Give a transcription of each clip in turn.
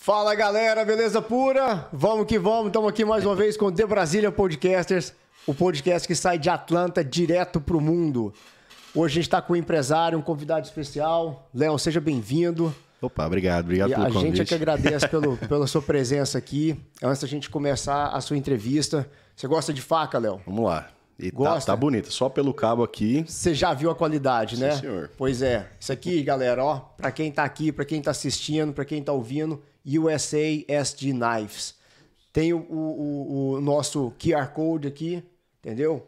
Fala galera, beleza pura? Vamos que vamos, estamos aqui mais uma vez com o The Brazilian Podcasters, o podcast que sai de Atlanta direto pro mundo. Hoje a gente está com um empresário, um convidado especial. Léo, seja bem-vindo. Opa, obrigado pelo convite. A gente é que agradece pela sua presença aqui. Antes da gente começar a sua entrevista, você gosta de faca, Léo? Vamos lá. E gosta? Tá bonita, só pelo cabo aqui. Você já viu a qualidade, né? Sim, senhor. Pois é. Isso aqui, galera, ó, para quem tá aqui, para quem tá assistindo, para quem tá ouvindo, USA SG Knives. Tem o nosso QR Code aqui, entendeu?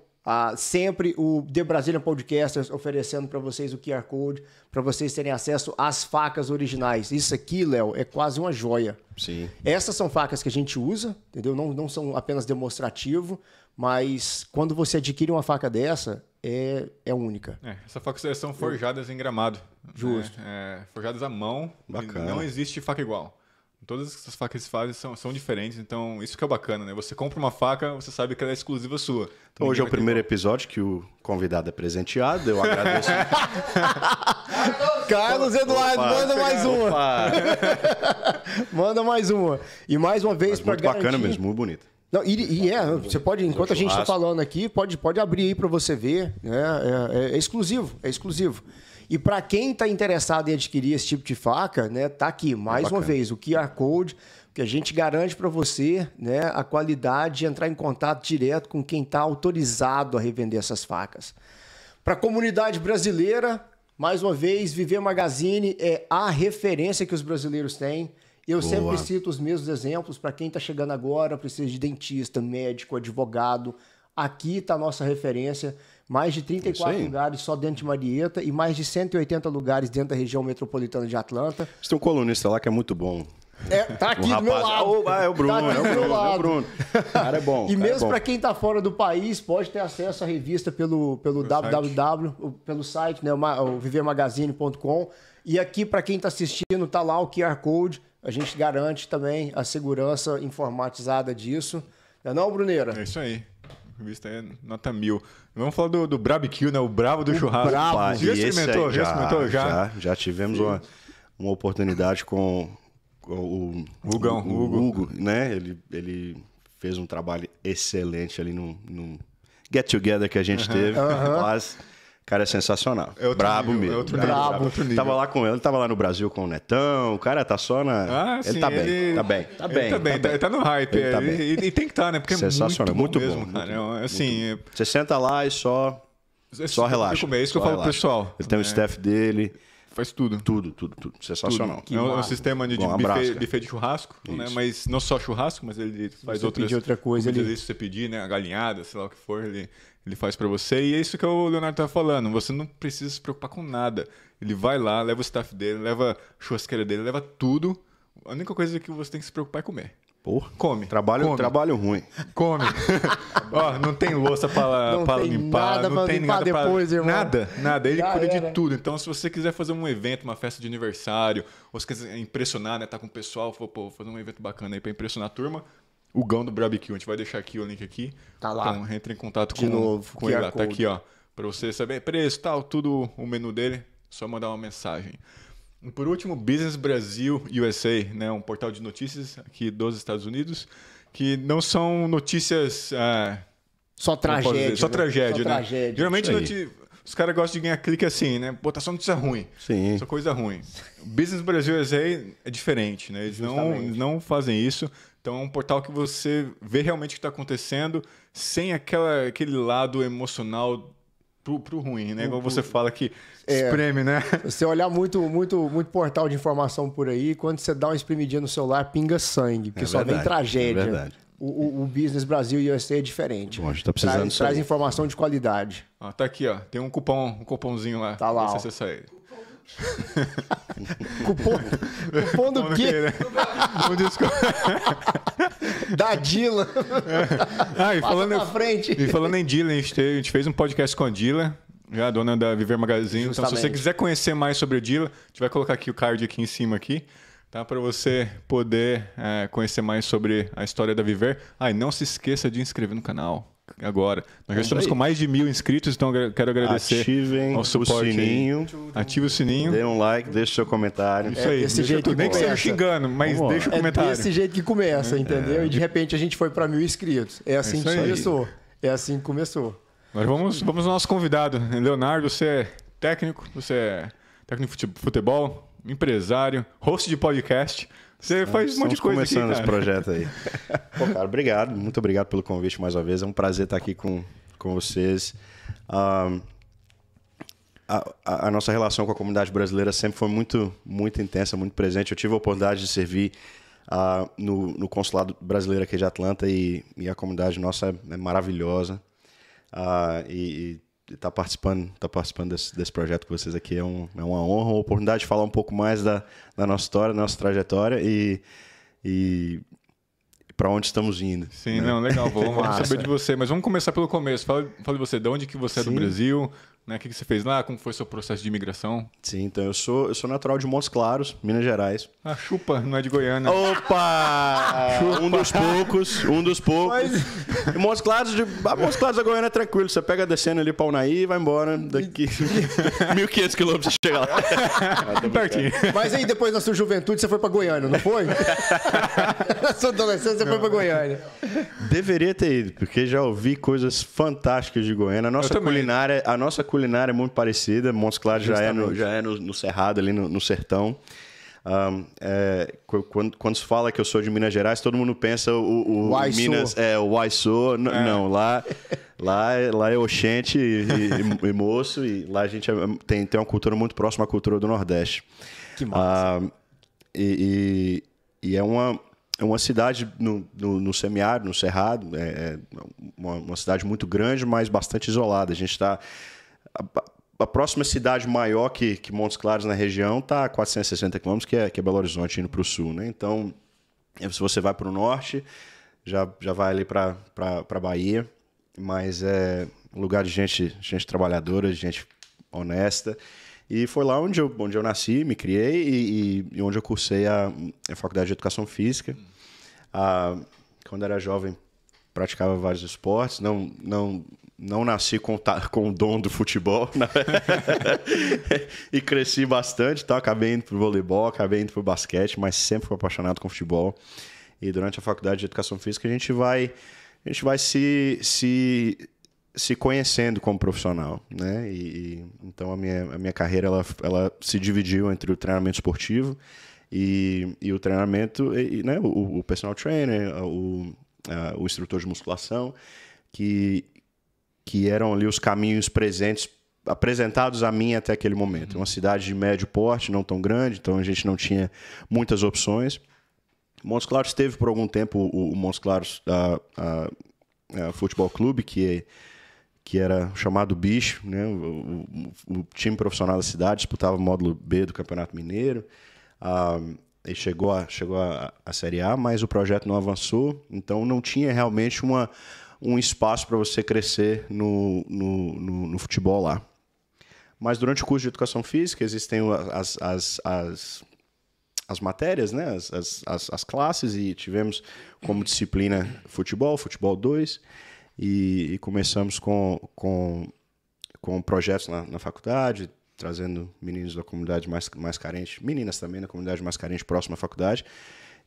Sempre o The Brazilian Podcasters oferecendo para vocês o QR Code, para vocês terem acesso às facas originais. Isso aqui, Léo, é quase uma joia. Sim. Essas são facas que a gente usa, entendeu? Não são apenas demonstrativo, mas quando você adquire uma faca dessa, é única. Essas facas são forjadas em gramado. Justo. Forjadas à mão. Bacana. Não existe faca igual. Todas essas facas que se fazem são diferentes, então isso que é bacana, né? Você compra uma faca, você sabe que ela é exclusiva sua. Então, hoje é o primeiro episódio que o convidado é presenteado, eu agradeço. Carlos Eduardo, manda mais uma. Manda mais uma. E mais uma vez para garantir... Muito bacana mesmo, muito bonita. Não, você pode, enquanto a gente está falando aqui, pode abrir aí para você ver. É exclusivo, é exclusivo. E para quem está interessado em adquirir esse tipo de faca, né, tá aqui, mais uma vez, o QR Code, que a gente garante para você, né, a qualidade de entrar em contato direto com quem está autorizado a revender essas facas. Para a comunidade brasileira, mais uma vez, Viver Magazine é a referência que os brasileiros têm. Eu sempre cito os mesmos exemplos para quem está chegando agora, precisa de dentista, médico, advogado. Aqui está a nossa referência. Mais de 34 lugares só dentro de Marieta e mais de 180 lugares dentro da região metropolitana de Atlanta. Você tem um colunista lá que é muito bom. Tá aqui do meu lado. É o Bruno, tá é o Bruno. Cara, é bom. E mesmo para quem está fora do país, pode ter acesso à revista pelo www, pelo site, né, o vivermagazine.com. E aqui, para quem está assistindo, tá lá o QR Code. A gente garante também a segurança informatizada disso. Não é, Bruneira? É isso aí. A revista é nota 1000. Vamos falar do Barbecue, né? O bravo do churrasco. Bravo. Já experimentou? Já tivemos uma oportunidade com o Hugo, né? Ele fez um trabalho excelente ali num get together que a gente teve. Mas, cara, é sensacional. Brabo mesmo. Brabo. Tava lá com ele tava lá no Brasil com o Netão. O cara tá só na... ele tá bem. Ele tá no hype. E tem que estar, né? Porque sensacional, é muito bom mesmo, cara. Assim, você senta lá e só relaxa. É isso que eu falo pro pessoal. Ele tem o staff dele. Faz tudo. Tudo. Sensacional. É um sistema de buffet de churrasco, né? Mas não só churrasco, mas ele faz outra coisa ali. Se você pedir, né? A galinhada, sei lá o que for, ele faz pra você. E é isso que o Leonardo tá falando. Você não precisa se preocupar com nada. Ele vai lá, leva o staff dele, leva a churrasqueira dele, leva tudo. A única coisa que você tem que se preocupar é comer. Porra. Come. Trabalho ruim. Come. Não tem louça pra limpar. Não tem nada depois, irmão. Nada. Ele cuida de tudo. Então, se você quiser fazer um evento, uma festa de aniversário, ou se quiser impressionar, né? Tá com o pessoal, fazer um evento bacana aí pra impressionar a turma, o Gão do Barbecue. A gente vai deixar aqui o link aqui. Tá lá. Então, entra em contato de novo, com ele lá. Tá aqui, ó. Pra você saber preço, tal, tudo, o menu dele. Só mandar uma mensagem. E por último, Business Brasil USA, né, um portal de notícias aqui dos Estados Unidos, que não são notícias... Só tragédia. Só tragédia, né? Tragédia. Geralmente os caras gostam de ganhar clique assim, né? Botar só notícia ruim. Sim. Só coisa ruim. Business Brasil USA é diferente, né? Eles não fazem isso. Então é um portal que você vê realmente o que está acontecendo sem aquele lado emocional pro ruim, né? Igual você fala que espreme, né? Você olhar muito portal de informação por aí, quando você dá uma espremidinha no celular, pinga sangue, porque só vem tragédia. É verdade. O Business Brasil USA é diferente. Bom, a gente tá precisando traz informação de qualidade. Tá aqui, ó. Tem um cupomzinho lá. Tá lá. Pra você acessar ele. Cupom do quê? Da Dila. E falando em Dila, a gente fez um podcast com a Dila, já a dona da Viver Magazine. Justamente. Então, se você quiser conhecer mais sobre a Dila, a gente vai colocar aqui o card aqui em cima aqui, tá? Para você poder conhecer mais sobre a história da Viver. E não se esqueça de inscrever no canal. agora. Nós já estamos com mais de 1.000 inscritos, então quero agradecer ao suporte. Ative o sininho. Dê um like, deixe seu comentário. Isso aí. Desse jeito nem que seja xingando, mas deixa o comentário. É desse jeito que começa, entendeu? E de repente a gente foi para 1.000 inscritos. É assim que começou. É assim que começou. Mas vamos ao nosso convidado. Leonardo, você é técnico, técnico de futebol, empresário, host de podcast. Você faz um monte de coisa aqui, cara. Começando esse projeto aí. Pô, cara, obrigado. Muito obrigado pelo convite mais uma vez. É um prazer estar aqui com vocês. A nossa relação com a comunidade brasileira sempre foi muito, muito intensa, muito presente. Eu tive a oportunidade de servir no consulado brasileiro aqui de Atlanta e a comunidade nossa é maravilhosa. E estar participando desse projeto com vocês aqui é uma honra, uma oportunidade de falar um pouco mais da nossa história, da nossa trajetória e para onde estamos indo. Sim, né? Não, legal. Vamos saber de você. Mas vamos começar pelo começo. Fala de você, de onde que você é do Brasil, né? O que você fez lá, como foi o seu processo de imigração? Sim, então eu sou natural de Montes Claros, Minas Gerais. Ah, chupa, não é de Goiânia. Opa! Um dos poucos. Mas... Montes Claros da Goiânia é tranquilo. Você pega descendo ali para Unaí e vai embora. Daqui 1.500 quilômetros você chega lá. Pertinho. Mas aí depois na sua juventude você foi para Goiânia, não foi? Na sua adolescência você foi para Goiânia. Deveria ter ido, porque já ouvi coisas fantásticas de Goiânia. A nossa culinária é muito parecida. Montes Claros já é no Cerrado, ali no sertão. Quando se fala que eu sou de Minas Gerais, todo mundo pensa o Minas o Waiçô. Não, lá é Oxente e Moço, e lá a gente tem uma cultura muito próxima à cultura do Nordeste. Que massa. E é uma cidade no semiárido, no Cerrado, uma cidade muito grande, mas bastante isolada. A gente está... A próxima cidade maior que Montes Claros na região está a 460 quilômetros, que é Belo Horizonte, indo para o sul, né? Então, se você vai para o norte, já vai ali para Bahia, mas é um lugar de gente trabalhadora, de gente honesta. E foi lá onde eu nasci, me criei e onde eu cursei a Faculdade de Educação Física. Quando era jovem, praticava vários esportes, não nasci com o dom do futebol, né? E cresci bastante, então acabei indo pro voleibol, acabei indo pro basquete, mas sempre fui apaixonado com futebol. E durante a Faculdade de Educação Física a gente vai se conhecendo como profissional, né? Então a minha carreira ela se dividiu entre o treinamento esportivo e o treinamento, né? O personal trainer, o instrutor de musculação, que eram ali os caminhos apresentados a mim até aquele momento. Uma cidade de médio porte, não tão grande, então a gente não tinha muitas opções. Montes Claros teve por algum tempo o Montes Claros Futebol Clube, que era chamado Bicho, né? O time profissional da cidade disputava o módulo B do Campeonato Mineiro. E chegou a Série A, mas o projeto não avançou, então não tinha realmente um espaço para você crescer no futebol lá. Mas durante o curso de Educação Física existem as matérias, né? as classes, e tivemos como disciplina futebol 2, e começamos com projetos na faculdade, trazendo meninos da comunidade mais carente, meninas também da comunidade mais carente próxima à faculdade.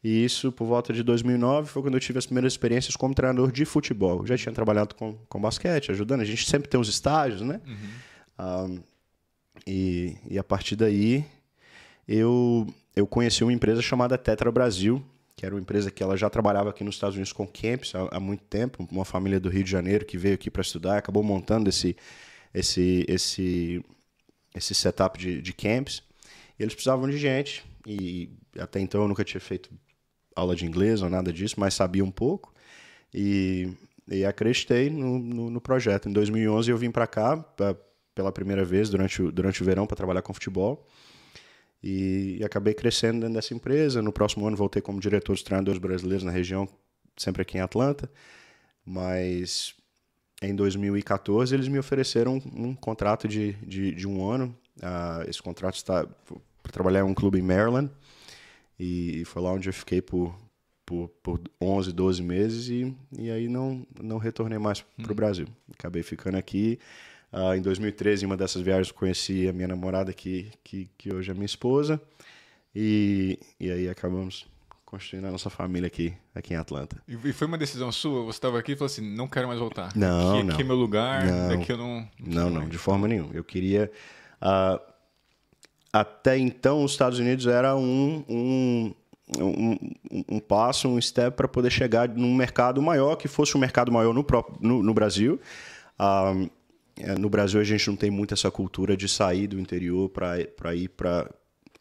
E isso, por volta de 2009, foi quando eu tive as primeiras experiências como treinador de futebol. Eu já tinha trabalhado com basquete, ajudando. A gente sempre tem os estágios, né? E a partir daí, eu conheci uma empresa chamada Tetra Brasil, que era uma empresa que ela já trabalhava aqui nos Estados Unidos com camps há muito tempo. Uma família do Rio de Janeiro que veio aqui para estudar, acabou montando esse setup de camps. E eles precisavam de gente. E até então eu nunca tinha feito aula de inglês ou nada disso, mas sabia um pouco. E acreditei no projeto. Em 2011 eu vim para cá pela primeira vez durante o verão para trabalhar com futebol. E acabei crescendo dentro dessa empresa. No próximo ano voltei como diretor dos treinadores brasileiros na região, sempre aqui em Atlanta. Mas em 2014 eles me ofereceram um contrato de um ano. Esse contrato está para trabalhar em um clube em Maryland. E foi lá onde eu fiquei por por 11, 12 meses e aí não retornei mais para o Brasil. Acabei ficando aqui. Em 2013, em uma dessas viagens, conheci a minha namorada, que hoje é minha esposa. E aí acabamos construindo a nossa família aqui em Atlanta. E foi uma decisão sua? Você estava aqui e falou assim, não quero mais voltar. Não, aqui é meu lugar, daqui eu não... Não, de forma nenhuma. Eu queria... até então, os Estados Unidos era um passo, um step para poder chegar num mercado maior, que fosse um mercado maior no Brasil. No Brasil, a gente não tem muito essa cultura de sair do interior para ir para...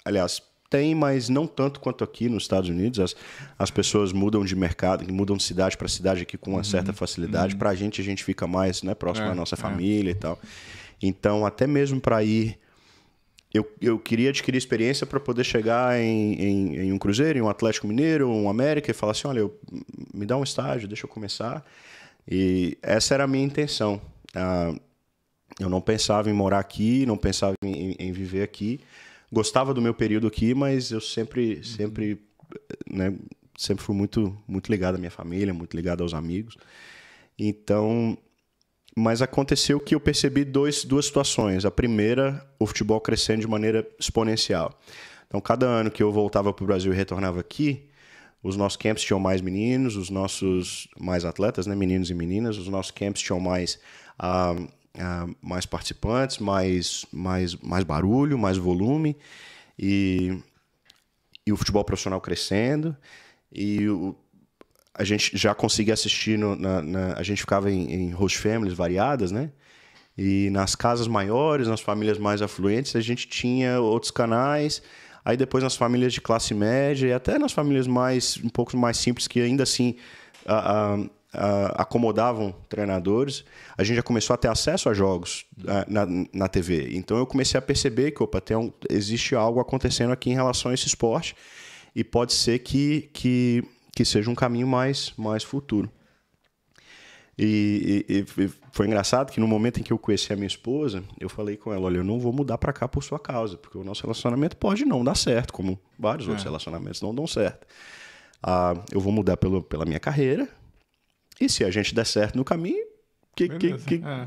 Aliás, tem, mas não tanto quanto aqui nos Estados Unidos. As pessoas mudam de mercado, mudam de cidade para cidade aqui com uma certa facilidade. Para a gente fica mais, né, próximo da nossa família e tal. Então, até mesmo para ir... Eu queria adquirir experiência para poder chegar em um Cruzeiro, em um Atlético Mineiro, um América, e falar assim, olha, me dá um estágio, deixa eu começar. E essa era a minha intenção. Eu não pensava em morar aqui, não pensava em viver aqui. Gostava do meu período aqui, mas eu sempre fui muito, muito ligado à minha família, muito ligado aos amigos. Então, mas aconteceu que eu percebi duas situações. A primeira, o futebol crescendo de maneira exponencial. Então, cada ano que eu voltava para o Brasil e retornava aqui, os nossos camps tinham mais meninos, os nossos mais atletas, né, meninos e meninas, os nossos camps tinham mais participantes, mais barulho, mais volume, e o futebol profissional crescendo, e a gente já conseguia assistir, a gente ficava em host families variadas, né? E nas casas maiores, nas famílias mais afluentes, a gente tinha outros canais, aí depois nas famílias de classe média e até nas famílias um pouco mais simples, que ainda assim acomodavam treinadores, a gente já começou a ter acesso a jogos na TV. Então eu comecei a perceber que existe algo acontecendo aqui em relação a esse esporte e pode ser que seja um caminho mais futuro. E foi engraçado que no momento em que eu conheci a minha esposa, eu falei com ela, olha, eu não vou mudar para cá por sua causa, porque o nosso relacionamento pode não dar certo, como vários outros relacionamentos não dão certo. Eu vou mudar pela minha carreira, e se a gente der certo no caminho,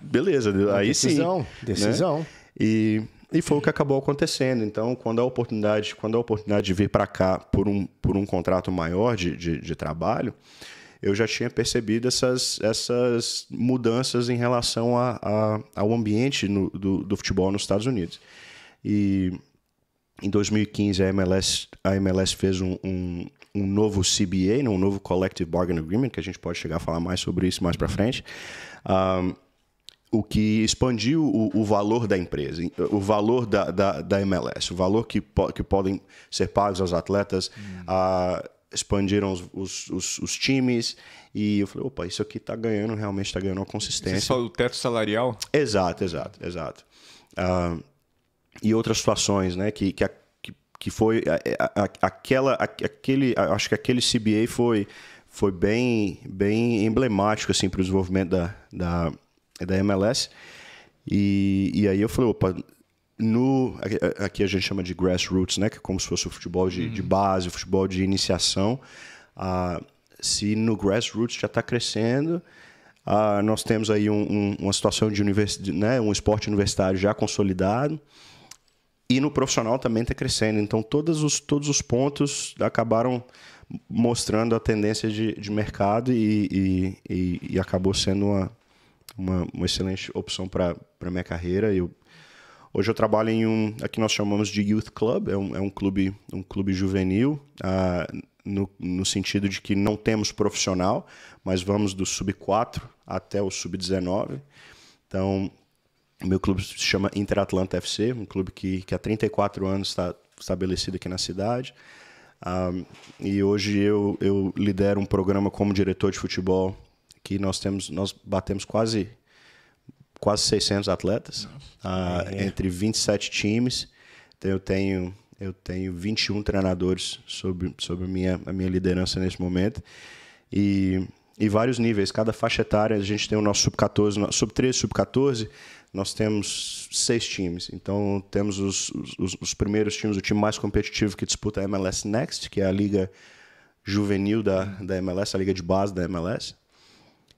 beleza. Aí decisão. Né? E foi o que acabou acontecendo. Então, quando a oportunidade de vir para cá por um contrato maior de trabalho, eu já tinha percebido essas mudanças em relação ao ambiente do futebol nos Estados Unidos. E em 2015 a MLS fez um novo CBA, um novo Collective Bargaining Agreement, que a gente pode chegar a falar mais sobre isso mais para frente, o que expandiu o valor da empresa, o valor da MLS, o valor que podem ser pagos aos atletas, expandiram os times, e eu falei, opa, isso aqui realmente está ganhando uma consistência. Você falou do teto salarial? Exato. E outras situações, né, que foi acho que aquele CBA foi bem emblemático assim, para o desenvolvimento da MLS. E aí eu falei, opa, aqui a gente chama de grassroots, né, que é como se fosse o futebol de base, o futebol de iniciação. Se no grassroots já está crescendo, nós temos aí uma situação de né, um esporte universitário já consolidado, e no profissional também está crescendo. Então todos os pontos acabaram mostrando a tendência de mercado e acabou sendo uma excelente opção para a minha carreira. Hoje eu trabalho aqui nós chamamos de Youth Club, é um clube juvenil, no sentido de que não temos profissional, mas vamos do sub-4 até o sub-19. Então, o meu clube se chama Inter Atlanta FC, um clube que há 34 anos está estabelecido aqui na cidade. E hoje eu lidero um programa como diretor de futebol, que nós batemos quase 600 atletas, entre 27 times. Então eu tenho 21 treinadores sobre a minha liderança nesse momento, e vários níveis. Cada faixa etária, a gente tem o nosso sub-14, sub-13, sub-14, nós temos 6 times. Então temos os primeiros times, o time mais competitivo que disputa a MLS Next, que é a liga juvenil da MLS, a liga de base da MLS.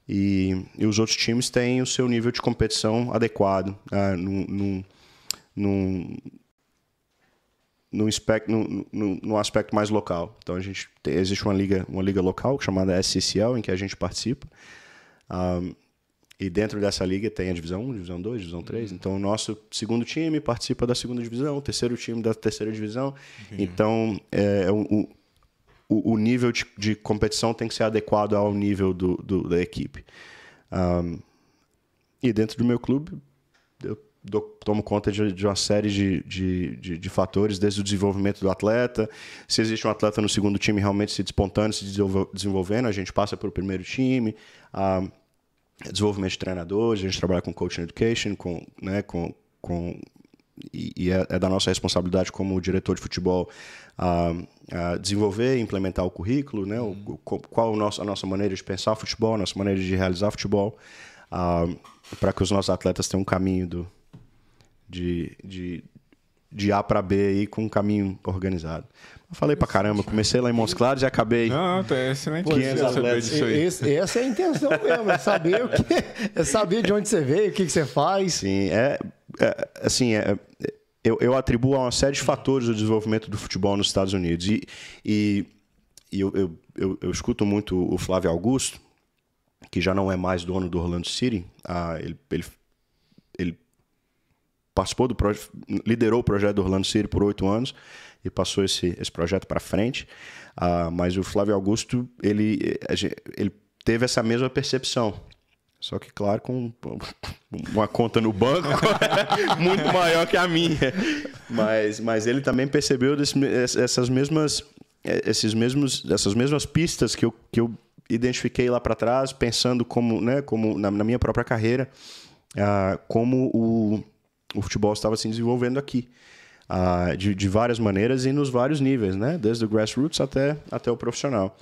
E os outros times têm o seu nível de competição adequado no aspecto mais local. Então existe uma liga local chamada SCCL, em que a gente participa. E dentro dessa liga tem a divisão 1, divisão 2, divisão 3. Então o nosso segundo time participa da segunda divisão, o terceiro time da terceira divisão. Então o nível de competição tem que ser adequado ao nível da equipe. E dentro do meu clube, eu tomo conta de uma série de fatores, desde o desenvolvimento do atleta. Se existe um atleta no segundo time realmente se despontando, se desenvolvendo, a gente passa para o primeiro time. Desenvolvimento de treinadores, a gente trabalha com coaching education, e é da nossa responsabilidade como diretor de futebol desenvolver e implementar o currículo, né? Qual a nossa maneira de pensar futebol, a nossa maneira de realizar futebol, para que os nossos atletas tenham um caminho de A para B aí, com um caminho organizado. Eu falei pra caramba, comecei lá em Montes Claros e acabei... Não, é excelente. 500 atletas. Essa é a intenção mesmo, é saber é saber de onde você veio, o que você faz. Sim, eu atribuo a uma série de fatores o desenvolvimento do futebol nos Estados Unidos. E eu escuto muito o Flávio Augusto, que já não é mais dono do Orlando City. Ele participou liderou o projeto do Orlando City por 8 anos e passou esse projeto para frente. Mas o Flávio Augusto, ele teve essa mesma percepção. Só que, claro, com uma conta no banco muito maior que a minha. Mas ele também percebeu essas mesmas pistas que eu identifiquei lá para trás, pensando como na minha própria carreira, como o futebol estava se desenvolvendo aqui. De várias maneiras e nos vários níveis, né? Desde o grassroots até o profissional.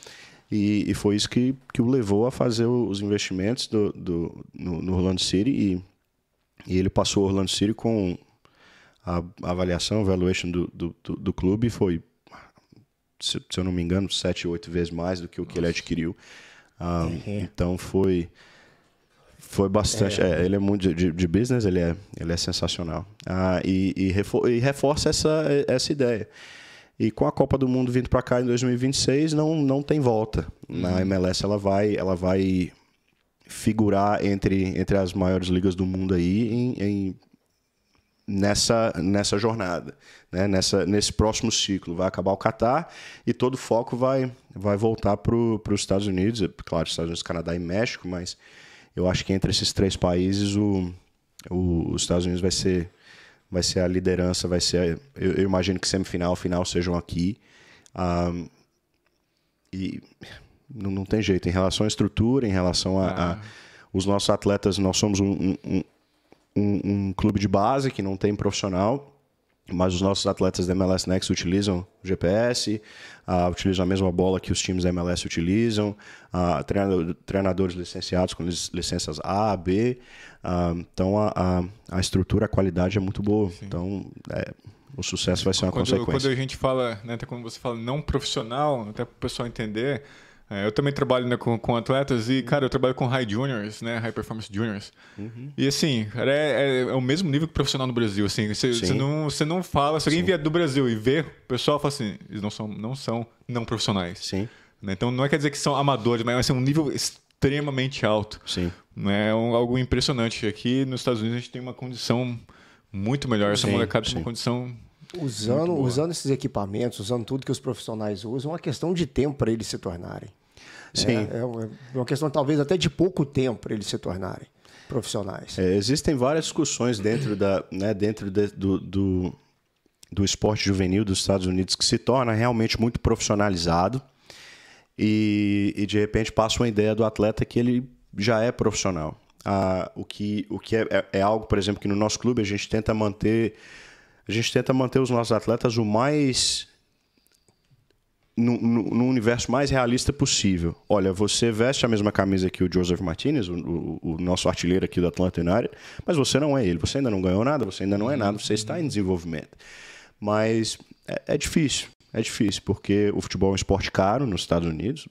E foi isso que o levou a fazer os investimentos no Orlando City. E ele passou o Orlando City com a avaliação, a valuation do clube foi, se eu não me engano, 7 ou 8 vezes mais do que o que ele adquiriu. Então foi bastante. Ele é muito de business, ele é sensacional. E reforça essa ideia. E com a Copa do Mundo vindo para cá em 2026, não tem volta. Na MLS ela vai figurar entre as maiores ligas do mundo aí nessa jornada, né? Nesse próximo ciclo. Vai acabar o Catar e todo o foco vai voltar para os Estados Unidos. Claro, Estados Unidos, Canadá e México, mas eu acho que entre esses 3 países os Estados Unidos vai ser a liderança, eu imagino que semifinal, final sejam aqui. E não tem jeito. Em relação à estrutura, em relação a os nossos atletas, nós somos um clube de base que não tem profissional, mas os nossos atletas da MLS Next utilizam o GPS, utilizam a mesma bola que os times da MLS utilizam, treinadores licenciados com licenças A, B. Então a estrutura, a qualidade é muito boa. Sim. Então o sucesso vai ser uma consequência. Quando a gente fala, né, até quando você fala não profissional, até para o pessoal entender, eu também trabalho, né, com atletas e, cara, eu trabalho com high juniors, né, high performance juniors. E assim, cara, é o mesmo nível que profissional no Brasil. Assim, você não fala, se alguém vier do Brasil e vê, o pessoal fala assim, eles não são não profissionais. Sim. Né? Então não quer dizer que são amadores, mas vai ser um nível extremamente alto. Sim. É algo impressionante. Aqui nos Estados Unidos a gente tem uma condição muito melhor. Essa molecada tem uma condição usando esses equipamentos, usando tudo que os profissionais usam, é uma questão de tempo para eles se tornarem. Sim. É uma questão talvez até de pouco tempo para eles se tornarem profissionais. Existem várias discussões dentro do esporte juvenil dos Estados Unidos que se torna realmente muito profissionalizado e de repente passa uma ideia do atleta que ele já é profissional. O que é algo, por exemplo, que no nosso clube a gente tenta manter os nossos atletas o mais no universo mais realista possível. Olha, você veste a mesma camisa que o Joseph Martinez, o nosso artilheiro aqui do Atlanta United, mas você não é ele, você ainda não ganhou nada, você ainda não é nada, você está em desenvolvimento. Mas é difícil. É difícil, porque o futebol é um esporte caro nos Estados Unidos.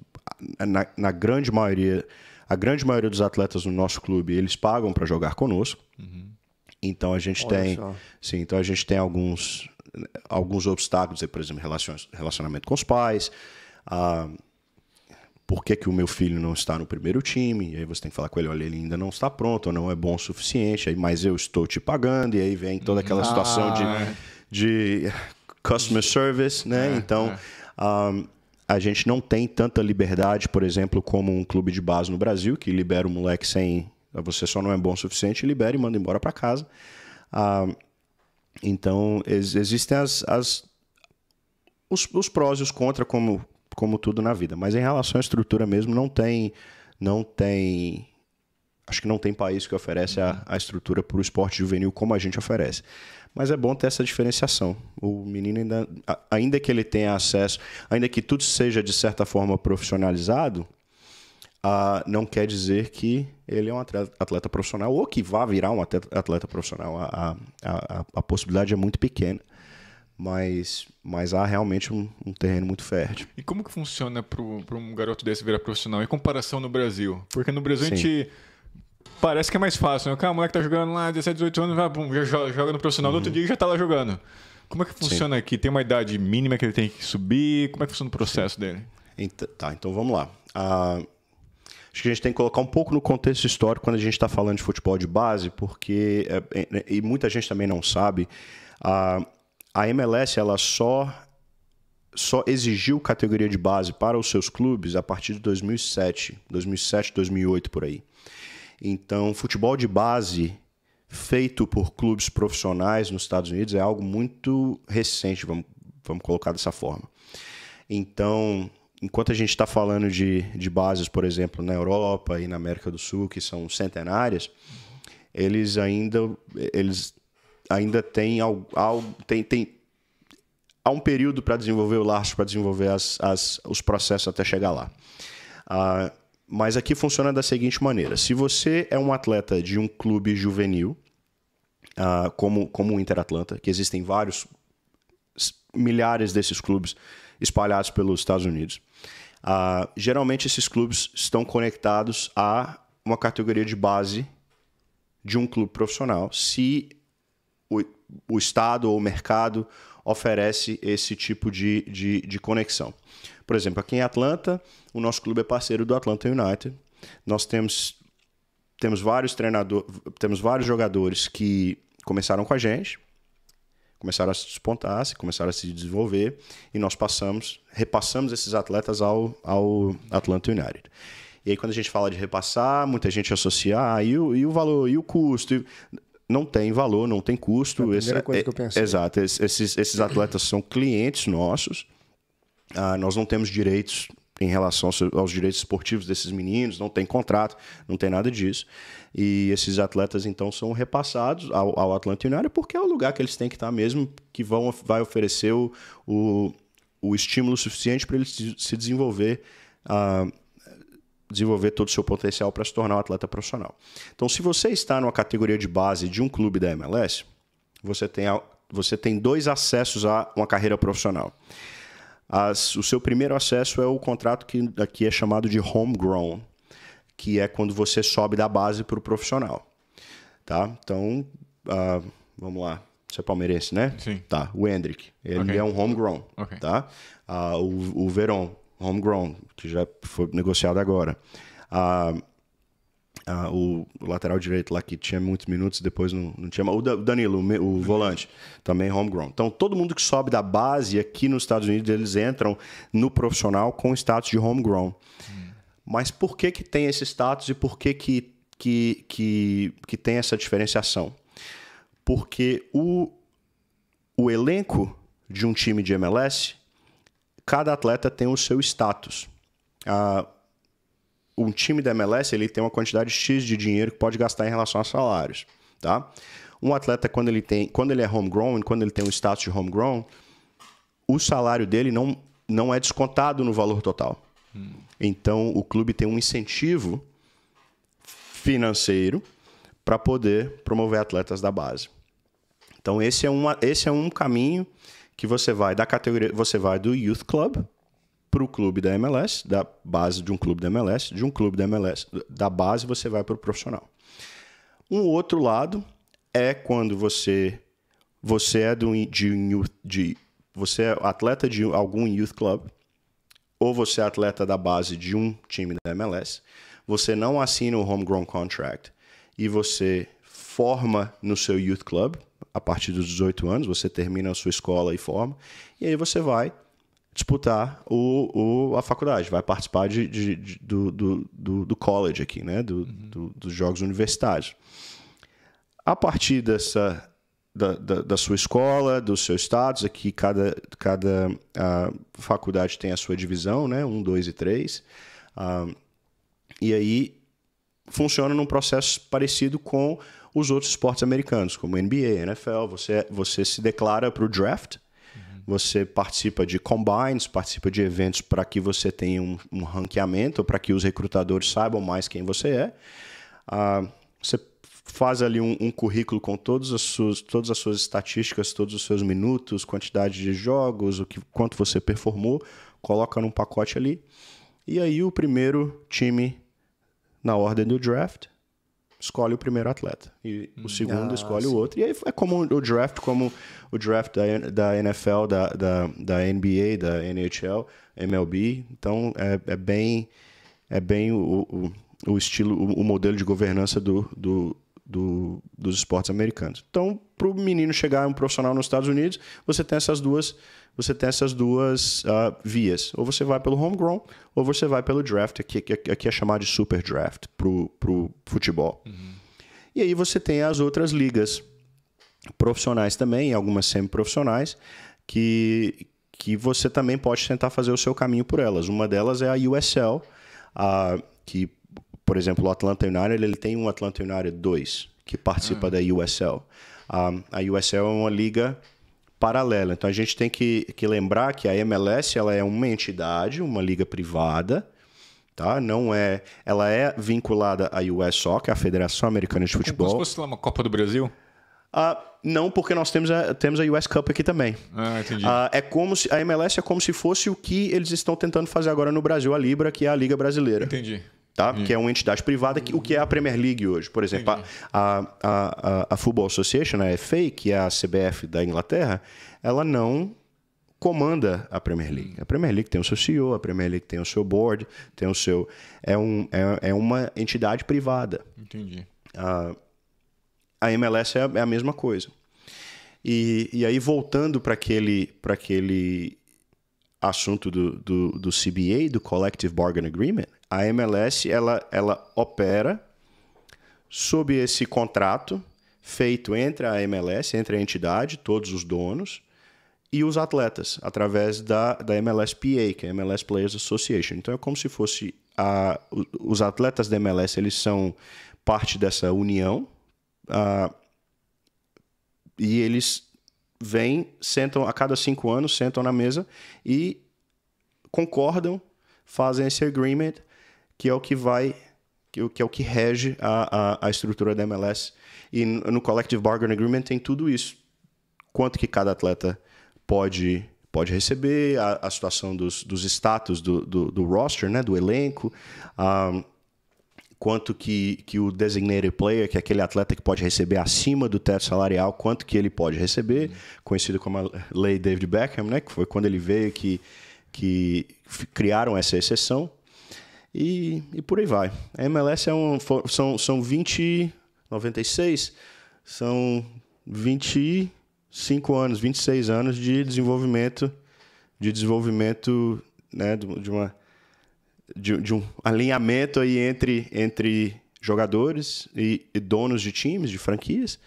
A grande maioria dos atletas no nosso clube, eles pagam para jogar conosco. Uhum. Então a gente tem alguns obstáculos, por exemplo, relacionamento com os pais. Por que o meu filho não está no primeiro time? E aí você tem que falar com ele, olha, ele ainda não está pronto, ou não é bom o suficiente, mas eu estou te pagando, e aí vem toda aquela situação de customer service, né? Então, a gente não tem tanta liberdade, por exemplo, como um clube de base no Brasil, que libera o moleque sem... Você só não é bom o suficiente, libera e manda embora para casa. Então, existem os prós e os contras, como tudo na vida. Mas em relação à estrutura mesmo, não tem... Acho que não tem país que oferece a estrutura para o esporte juvenil como a gente oferece. Mas é bom ter essa diferenciação. O menino ainda que ele tenha acesso, ainda que tudo seja de certa forma profissionalizado, não quer dizer que ele é um atleta profissional ou que vá virar um atleta profissional. A possibilidade é muito pequena, mas há realmente um terreno muito fértil. E como que funciona para um garoto desse virar profissional em comparação no Brasil? Porque no Brasil a gente... Parece que é mais fácil, né? O moleque tá jogando lá, 17, 18 anos, já joga no profissional, no outro dia já tá lá jogando. Como é que funciona aqui? Tem uma idade mínima que ele tem que subir? Como é que funciona o processo dele? Então vamos lá. Acho que a gente tem que colocar um pouco no contexto histórico quando a gente está falando de futebol de base, porque, e muita gente também não sabe, a MLS ela só exigiu categoria de base para os seus clubes a partir de 2007, 2008 por aí. Então, futebol de base feito por clubes profissionais nos Estados Unidos é algo muito recente, vamos colocar dessa forma. Então, enquanto a gente está falando de bases, por exemplo, na Europa e na América do Sul, que são centenárias, eles ainda têm há um período para desenvolver o lastro, para desenvolver os processos até chegar lá. Mas aqui funciona da seguinte maneira. Se você é um atleta de um clube juvenil, como o Inter Atlanta, que existem milhares desses clubes espalhados pelos Estados Unidos, geralmente esses clubes estão conectados a uma categoria de base de um clube profissional, se o Estado ou o mercado oferece esse tipo de conexão. Por exemplo, aqui em Atlanta, o nosso clube é parceiro do Atlanta United. Nós temos vários jogadores que começaram com a gente, começaram a se despontar, começaram a se desenvolver, e nós repassamos esses atletas ao Atlanta United. E aí, quando a gente fala de repassar, muita gente associa, e o valor, e o custo... Não tem valor, não tem custo. É a primeira coisa que eu pensei. Exato. Esses atletas são clientes nossos. Nós não temos direitos em relação aos direitos esportivos desses meninos, não tem contrato, não tem nada disso. E esses atletas, então, são repassados ao Atlanta United porque é o lugar que eles têm que estar mesmo, que vai oferecer o estímulo suficiente para eles se desenvolver todo o seu potencial para se tornar um atleta profissional. Então, se você está numa categoria de base de um clube da MLS, você tem 2 acessos a uma carreira profissional. O seu primeiro acesso é o contrato que aqui é chamado de homegrown, que é quando você sobe da base para o profissional. Tá? Então, vamos lá. Você é palmeirense, né? Sim. Tá. O Hendrick, ele é um homegrown. Okay. Tá? O Veron, homegrown, que já foi negociado agora. O lateral direito lá que tinha muitos minutos, depois não tinha. O Danilo, o volante, também homegrown. Então, todo mundo que sobe da base aqui nos Estados Unidos, eles entram no profissional com status de homegrown. Mas por que tem esse status e por que tem essa diferenciação? Porque o elenco de um time de MLS, cada atleta tem o seu status. Um time da MLS ele tem uma quantidade X de dinheiro que pode gastar em relação a salários. Tá? Um atleta, quando ele é homegrown, quando ele tem um status de homegrown, o salário dele não é descontado no valor total. Então, o clube tem um incentivo financeiro para poder promover atletas da base. Então, esse é um caminho que você vai da categoria, você vai do Youth Club para o clube da MLS, da base de um clube da MLS, de um clube da MLS, da base você vai para o profissional. Um outro lado é quando você é você é atleta de algum Youth Club, ou você é atleta da base de um time da MLS, você não assina o Homegrown Contract e você forma no seu Youth Club a partir dos 18 anos, você termina a sua escola e forma, e aí você vai disputar a faculdade, vai participar do college aqui, né? Dos jogos universitários. A partir da sua escola, do seu status, aqui cada faculdade tem a sua divisão, né? 1, 2 e 3. E aí funciona num processo parecido com os outros esportes americanos, como NBA, NFL. Você se declara para o draft, você participa de combines, participa de eventos para que você tenha um ranqueamento, para que os recrutadores saibam mais quem você é. Você faz ali um currículo com todas as suas estatísticas, todos os seus minutos, quantidade de jogos, quanto você performou, coloca num pacote ali. E aí o primeiro time na ordem do draft escolhe o primeiro atleta. E o segundo escolhe o outro. E aí é como o draft da NFL, da NBA, da NHL, MLB. Então é bem o estilo, o modelo de governança dos esportes americanos. Então, para o menino chegar a um profissional nos Estados Unidos, você tem essas duas vias. Ou você vai pelo homegrown, ou você vai pelo draft, aqui é chamado de super draft pro futebol. E aí você tem as outras ligas profissionais também, algumas semi-profissionais, que você também pode tentar fazer o seu caminho por elas. Uma delas é a USL, que, por exemplo, o Atlanta United, ele tem um Atlanta United 2, que participa da USL. A USL é uma liga paralela. Então, a gente tem que lembrar que a MLS ela é uma entidade, uma liga privada, tá? Ela é vinculada à US Soccer, a Federação Americana de Futebol. Como se fosse uma Copa do Brasil? Não, porque nós temos a US Cup aqui também. Entendi. A MLS é como se fosse o que eles estão tentando fazer agora no Brasil, a Libra, que é a Liga Brasileira. Entendi. Tá? Que é uma entidade privada, o que é a Premier League hoje. Por exemplo, a Football Association, a FA, que é a CBF da Inglaterra, ela não comanda a Premier League. A Premier League tem o seu CEO, a Premier League tem o seu board, tem o seu... É uma entidade privada. Entendi. A MLS é a mesma coisa. E aí, voltando para aquele assunto do CBA, do Collective Bargaining Agreement, a MLS ela opera sob esse contrato feito entre a MLS, entre a entidade, todos os donos, e os atletas, através da MLSPA, que é a MLS Players Association. Então, é como se fosse... os atletas da MLS, eles são parte dessa união, e eles sentam a cada 5 anos, sentam na mesa e concordam, fazem esse agreement, que é o que rege a estrutura da MLS. E no Collective Bargaining Agreement tem tudo isso. Quanto que cada atleta pode receber, a situação dos status do roster, né, do elenco, quanto que o designated player, que é aquele atleta que pode receber acima do teto salarial, quanto que ele pode receber, conhecido como a Lei David Beckham, né, que foi quando ele veio que criaram essa exceção, e por aí vai. A MLS são 96, são 25 anos, 26 anos de desenvolvimento, né, de um alinhamento aí entre jogadores e donos de times, de franquias,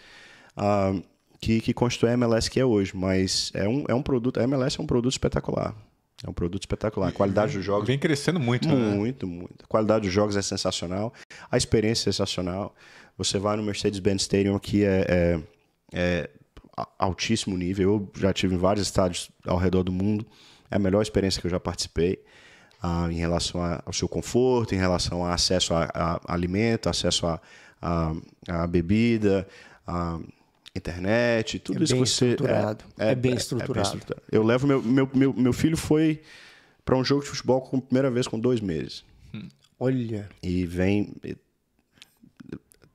que constitui a MLS que é hoje. Mas é um produto, a MLS é um produto espetacular. É um produto espetacular. A qualidade dos jogos... Vem crescendo muito, muito, né? Muito. A qualidade dos jogos é sensacional. A experiência é sensacional. Você vai no Mercedes-Benz Stadium, que é altíssimo nível. Eu já tive em vários estádios ao redor do mundo. É a melhor experiência que eu já participei. Em relação ao seu conforto, em relação ao acesso a alimento, acesso a bebida, internet, tudo isso que você... Estruturado. É bem estruturado. Eu levo... Meu filho foi para um jogo de futebol com primeira vez com 2 meses. Olha. E vem...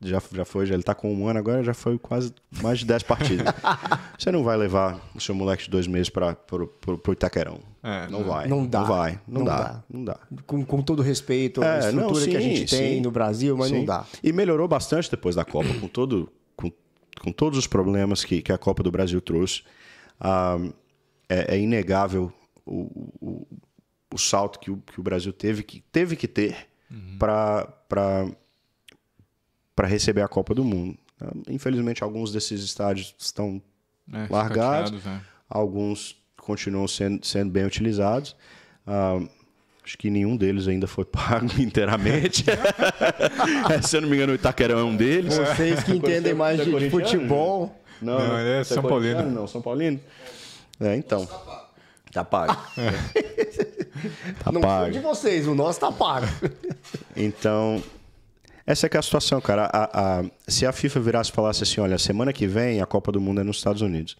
Já foi, ele tá com 1 ano agora, já foi quase mais de 10 partidas. Você não vai levar o seu moleque de 2 meses pro Itaquerão. Não vai. Não dá. Não dá. Com todo respeito à estrutura que a gente tem no Brasil, mas não dá. E melhorou bastante depois da Copa, com todos os problemas que a Copa do Brasil trouxe. É inegável o salto que o Brasil teve que ter para receber a Copa do Mundo. Infelizmente, alguns desses estádios estão largados, alguns continuam sendo bem utilizados. Acho que nenhum deles ainda foi pago inteiramente. Se eu não me engano, o Itaquerão é um deles. Vocês que entendem mais de futebol. Não, é São Paulino. Não, São Paulino. Então. Tá pago. Tá não pago. foi de vocês, o nosso tá pago. Então... Essa é que é a situação, cara. Se a FIFA virasse e falasse assim, olha, semana que vem a Copa do Mundo é nos Estados Unidos.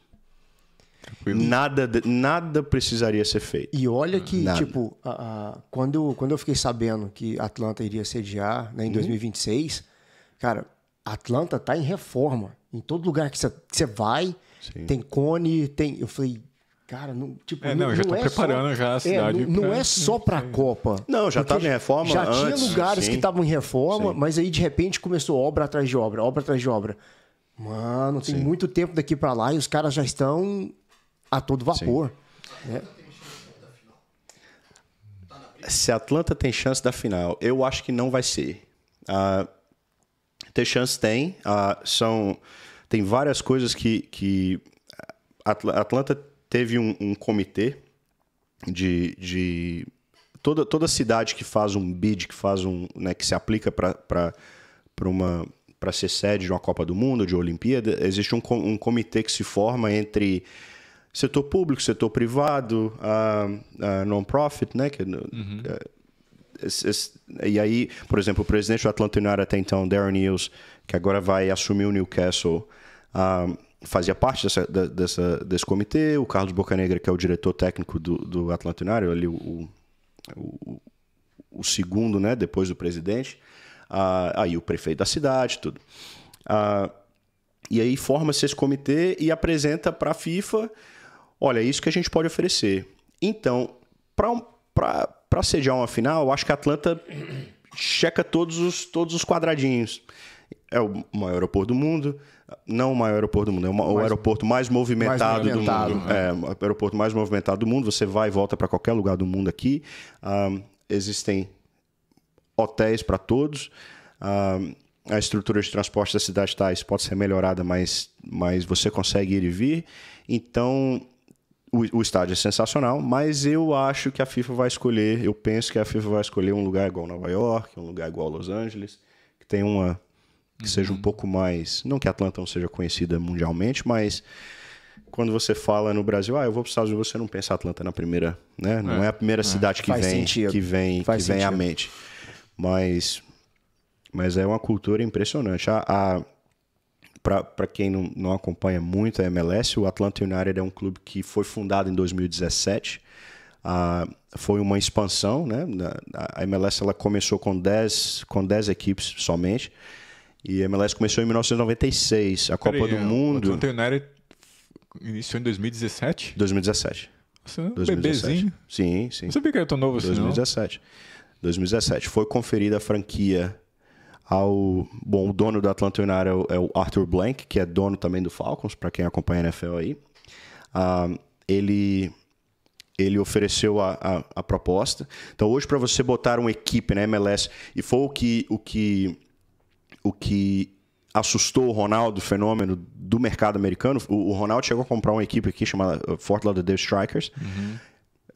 Nada precisaria ser feito. E olha que, tipo, quando eu fiquei sabendo que Atlanta iria sediar, né, em 2026, cara, Atlanta tá em reforma. Em todo lugar que você vai, tem cone, tem... Eu falei... Cara, já estão preparando já a cidade. Não é só para a Copa. Não, já estava em reforma já antes. Já tinha lugares que estavam em reforma, mas aí de repente começou obra atrás de obra, obra atrás de obra. Mano, tem muito tempo daqui para lá e os caras já estão a todo vapor. Se a Atlanta tem chance da final, eu acho que não vai ser. Ter chance tem. Tem várias coisas que Atlanta teve um comitê de toda cidade que faz um bid, que se aplica para ser sede de uma Copa do Mundo, de Olimpíada, existe um comitê que se forma entre setor público, setor privado, non-profit, né? E aí, por exemplo, o presidente do Atlanta United até então, Darren Eales, que agora vai assumir o Newcastle, fazia parte desse comitê. O Carlos Bocanegra, que é o diretor técnico do Atlanta United, ali o segundo, né, depois do presidente. Aí o prefeito da cidade, tudo. E aí forma-se esse comitê e apresenta para a FIFA, olha, é isso que a gente pode oferecer. Então, para sediar uma final, eu acho que a Atlanta checa todos os quadradinhos. É o maior aeroporto do mundo, não o maior aeroporto do mundo, é o aeroporto mais movimentado do mundo. É o aeroporto mais movimentado do mundo, você vai e volta para qualquer lugar do mundo aqui. Existem hotéis para todos. A estrutura de transporte da cidade pode ser melhorada, mas você consegue ir e vir. Então, o estádio é sensacional, mas eu acho que a FIFA vai escolher, eu penso que a FIFA vai escolher um lugar igual Nova York, um lugar igual Los Angeles, que tem que seja um pouco mais... Não que a Atlanta não seja conhecida mundialmente, mas quando você fala no Brasil, eu vou para os Estados Unidos, você não pensa Atlanta na primeira, né? Não é a primeira cidade que vem à mente. Mas é uma cultura impressionante. Para quem não acompanha muito a MLS, o Atlanta United é um clube que foi fundado em 2017. Foi uma expansão, né? A MLS ela começou com 10 equipes somente. E a MLS começou em 1996. A Copa do Mundo... O Atlanta United iniciou em 2017? 2017. Você é um bebezinho? Sim. Não sabia que era tão novo assim, 2017. Foi conferida a franquia o dono do Atlanta United é o Arthur Blank, que é dono também do Falcons, para quem acompanha a NFL aí. Ele ofereceu a proposta. Então, hoje, para você botar uma equipe na MLS, e foi o que assustou o Ronaldo, o fenômeno do mercado americano. O Ronaldo chegou a comprar uma equipe aqui chamada Fort Lauderdale Strikers.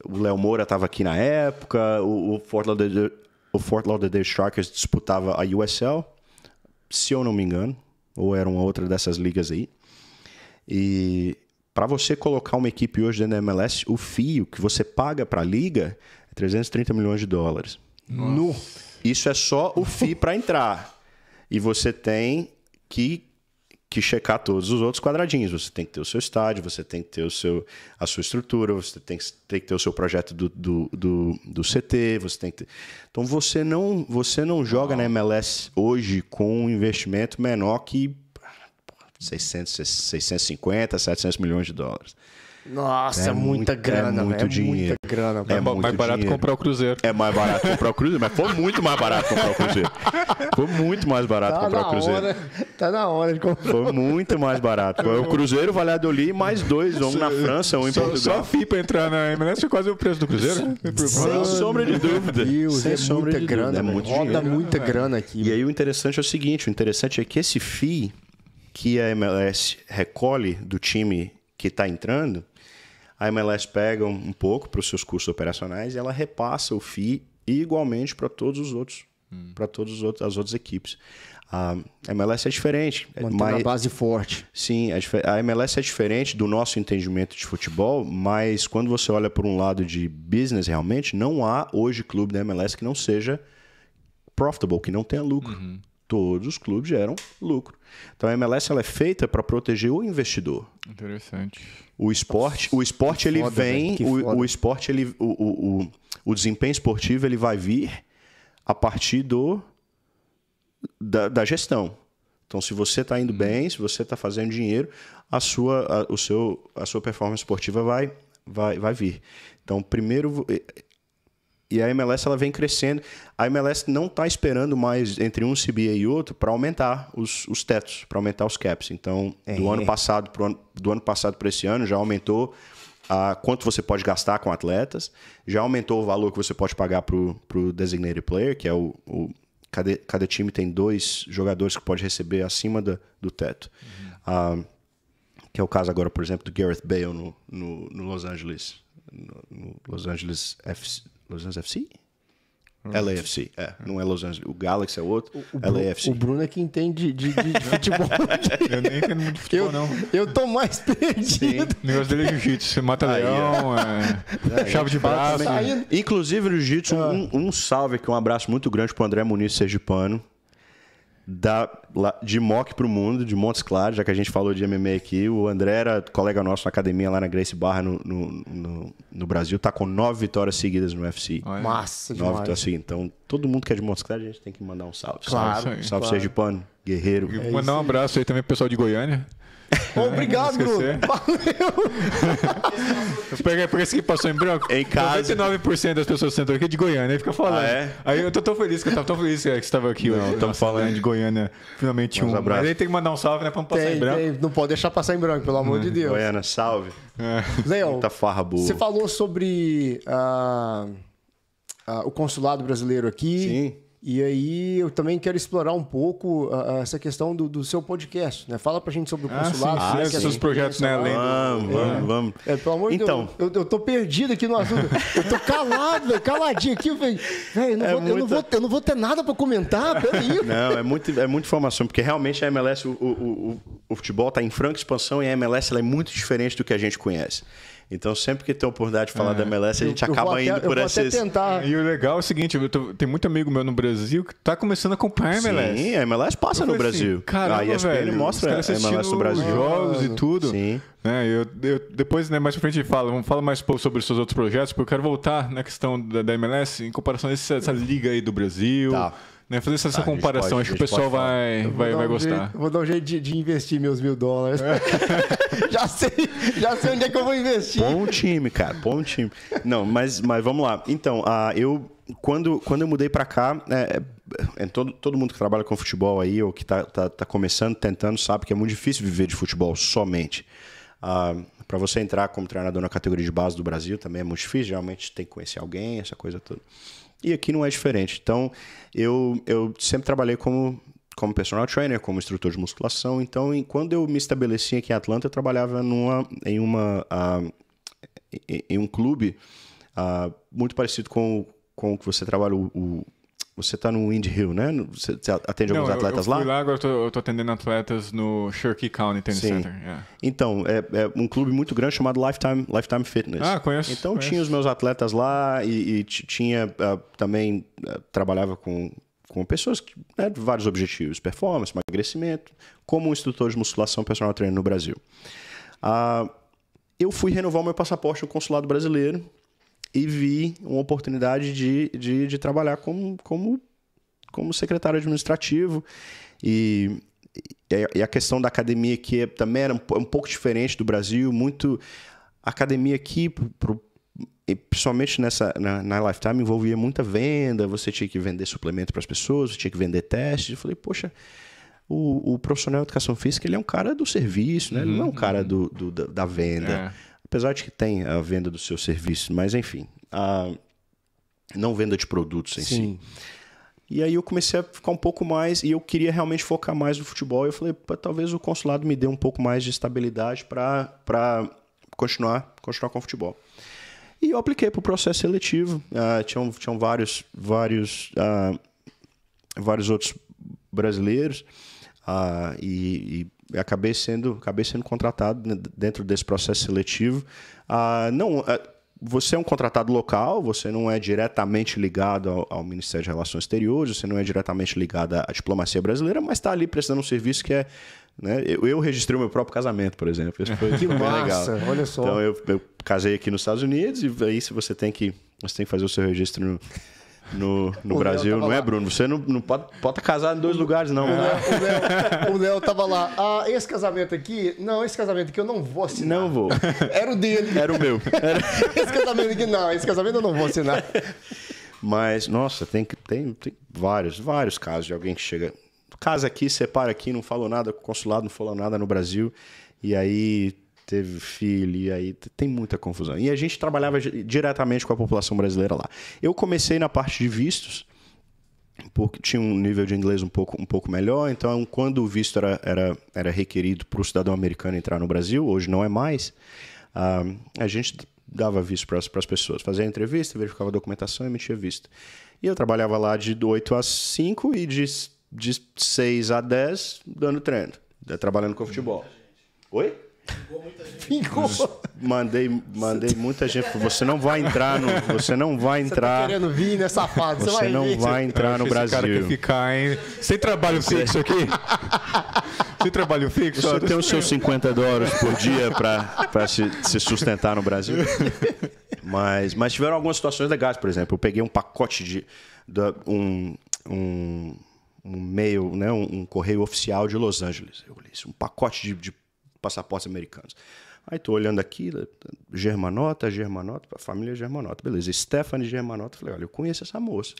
O Léo Moura estava aqui na época. O Fort Lauderdale Strikers disputava a USL, se eu não me engano, ou era uma outra dessas ligas aí. E para você colocar uma equipe hoje dentro da MLS, o fio que você paga para a liga é $330 milhões. Isso é só o fee para entrar. E você tem que que checar todos os outros quadradinhos. Você tem que ter o seu estádio, você tem que ter a sua estrutura, você tem que ter o seu projeto do CT, você tem que ter... Então você não joga na MLS hoje com um investimento menor que 650, 700 milhões de dólares. Nossa, é muita grana, muito dinheiro. Muita grana. É mais barato comprar o Cruzeiro. É mais barato comprar o Cruzeiro, mas foi muito mais barato comprar o Cruzeiro. Foi muito mais barato comprar o Cruzeiro. Tá na hora de comprar. Foi muito mais barato. Foi o Cruzeiro, Valladolid, mais 2, um na França, um em Portugal. Só a FIPA entrar na MLS foi quase o preço do Cruzeiro. Sem sombra de dúvida. Sem sombra de grana. É muito roda muita grana aqui. E aí o interessante é o seguinte, que esse FII que a MLS recolhe do time que está entrando, a MLS pega um pouco para os seus custos operacionais e ela repassa o FII igualmente para todos os outros, as outras equipes. A MLS é diferente. Mantém uma base forte. Sim, a MLS é diferente do nosso entendimento de futebol, mas quando você olha por um lado de business realmente, não há hoje clube da MLS que não seja profitable, que não tenha lucro. Todos os clubes geram lucro. Então a MLS ela é feita para proteger o investidor. Interessante. O esporte ele vem, o esporte ele, o desempenho esportivo ele vai vir a partir da gestão. Então se você está indo bem, se você está fazendo dinheiro, a sua performance esportiva vai vir. Então primeiro e a MLS ela vem crescendo. A MLS não está esperando mais entre um CBA e outro para aumentar os tetos, para aumentar os caps. Então, do ano passado para esse ano, já aumentou quanto você pode gastar com atletas, já aumentou o valor que você pode pagar para o designated player, que é cada time tem 2 jogadores que pode receber acima do teto. Que é o caso agora, por exemplo, do Gareth Bale no Los Angeles. No Los Angeles FC. Los Angeles FC? LAFC, não é Los Angeles. O Galaxy é outro, LAFC. O Bruno é que entende de futebol. Eu nem entendo muito de futebol, não. Eu tô mais perdido. O negócio dele é jiu-jitsu. Você mata leão, chave de braço. Inclusive, no jiu-jitsu, um salve aqui, um abraço muito grande pro André Muniz Sergipano, de mock pro mundo, de Montes Claros, já que a gente falou de MMA aqui. O André era colega nosso na academia lá na Gracie Barra no Brasil, tá com 9 vitórias seguidas no UFC. Massa 9 vitórias seguidas. Então, todo mundo que é de Montes Claros, a gente tem que mandar um salve. Claro, salve Sergipano, guerreiro. E mandar um abraço aí também pro pessoal de Goiânia. Obrigado, Bruno. Valeu. Pega esse que passou em branco. Em casa. 99% das pessoas que sentam aqui é de Goiânia. Aí fica falando. Aí eu tô tão feliz que você estava aqui. Não, estamos falando de Goiânia. Finalmente um. Mas aí tem que mandar um salve, né? Pra não passar em branco. Não pode deixar passar em branco, pelo amor de Deus. Goiânia, salve. Leão, muita farra boa. Você falou sobre o consulado brasileiro aqui. Sim. E aí eu também quero explorar um pouco essa questão do seu podcast, né? Fala pra gente sobre o consulado. Seus projetos, né? Além Vamos. Pelo amor de Deus, eu tô perdido aqui no assunto. Eu tô calado, velho, caladinho aqui, velho. Eu não vou ter nada pra comentar, peraí. Não, é muita informação, porque realmente a MLS, o futebol tá em franca expansão e a MLS ela é muito diferente do que a gente conhece. Então, sempre que tem a oportunidade de falar da MLS, a gente acaba indo por esses... tentar. E o legal é o seguinte, tem muito amigo meu no Brasil que tá começando a acompanhar a MLS. Sim, a MLS passa no Brasil. Assim, caramba, a ESPN mostra a MLS no Brasil. Jogos e tudo. Sim. Eu depois, né, mais pra frente, vamos falar mais sobre os seus outros projetos, porque eu quero voltar na questão da MLS em comparação a essa liga aí do Brasil. Tá. Né, fazer essa comparação, acho que o pessoal vai gostar. Vou dar um jeito de investir meus $1.000. já sei onde é que eu vou investir. Bom time, cara, bom time. Não, mas vamos lá. Então, quando eu mudei pra cá, todo mundo que trabalha com futebol aí, ou que tá começando, tentando, sabe que é muito difícil viver de futebol somente. Para você entrar como treinador na categoria de base do Brasil também é muito difícil, geralmente tem que conhecer alguém, essa coisa toda. E aqui não é diferente. Então, eu sempre trabalhei como personal trainer, como instrutor de musculação. Então, quando eu me estabeleci aqui em Atlanta, eu trabalhava em um clube muito parecido com o que você trabalha. Você está no Indy Hill, né? Você atende alguns atletas lá? Eu fui lá, agora eu tô atendendo atletas no Cherokee County Tennis Center. Yeah. Então, é um clube muito grande chamado Lifetime Fitness. Conheço. Então, tinha os meus atletas lá e tinha também... trabalhava com pessoas né, de vários objetivos, performance, emagrecimento, como um instrutor de musculação personal trainer no Brasil. Eu fui renovar o meu passaporte no consulado brasileiro e vi uma oportunidade de trabalhar como secretário administrativo. E a questão da academia aqui também era um pouco diferente do Brasil. A academia aqui, principalmente na Lifetime, envolvia muita venda. Você tinha que vender suplemento para as pessoas, você tinha que vender testes. Eu falei, poxa, o profissional de educação física ele é um cara do serviço, né? Ele não é um cara da venda. Apesar de que tem a venda do seu serviço, mas enfim, não venda de produtos em si. E aí eu comecei a ficar um pouco mais, e eu queria realmente focar mais no futebol. E eu falei, talvez o consulado me dê um pouco mais de estabilidade para continuar com o futebol. E eu apliquei para o processo seletivo. Tinham vários outros brasileiros. E acabei sendo contratado dentro desse processo seletivo. Você é um contratado local, você não é diretamente ligado ao Ministério de Relações Exteriores, você não é diretamente ligado à diplomacia brasileira, mas está ali prestando um serviço que é... Né, eu registrei o meu próprio casamento, por exemplo. Isso foi bem massa, legal. Olha só. Então, eu casei aqui nos Estados Unidos, e aí você tem que fazer o seu registro no Brasil, não é, Bruno? Você não pode estar casado em 2 lugares, não. O Léo tava lá. Esse casamento aqui... Não, esse casamento aqui eu não vou assinar. Não vou. Era o dele. Era o meu. Esse casamento aqui não. Esse casamento eu não vou assinar. Mas, nossa, tem vários casos de alguém que chega... Casa aqui, separa aqui, não falou nada com o consulado, não falou nada no Brasil. E aí... teve filho, e aí tem muita confusão. E a gente trabalhava diretamente com a população brasileira lá. Eu comecei na parte de vistos, porque tinha um nível de inglês um pouco melhor, então quando o visto era requerido para o cidadão americano entrar no Brasil, hoje não é mais, a gente dava visto para as pessoas, fazia entrevista, verificava a documentação e emitia visto. E eu trabalhava lá de 8 às 5 e de 6 a 10 dando treino, trabalhando com futebol. Oi? Ficou. Mandei muita gente. Você não vai entrar. Você tá querendo vir, né, safado? Você não vai entrar no Brasil. Esse cara quer ficar, hein? Sem trabalho fixo aqui? Sem trabalho fixo? Você tem os seus $50 por dia para se sustentar no Brasil. Mas tiveram algumas situações legais, por exemplo. Eu peguei um pacote um mail, né, um correio oficial de Los Angeles. Eu li isso, um pacote de passaportes americanos. Aí estou olhando aqui, Germanota, a família Germanota. Beleza, Stephanie Germanota. Falei, olha, eu conheço essa moça.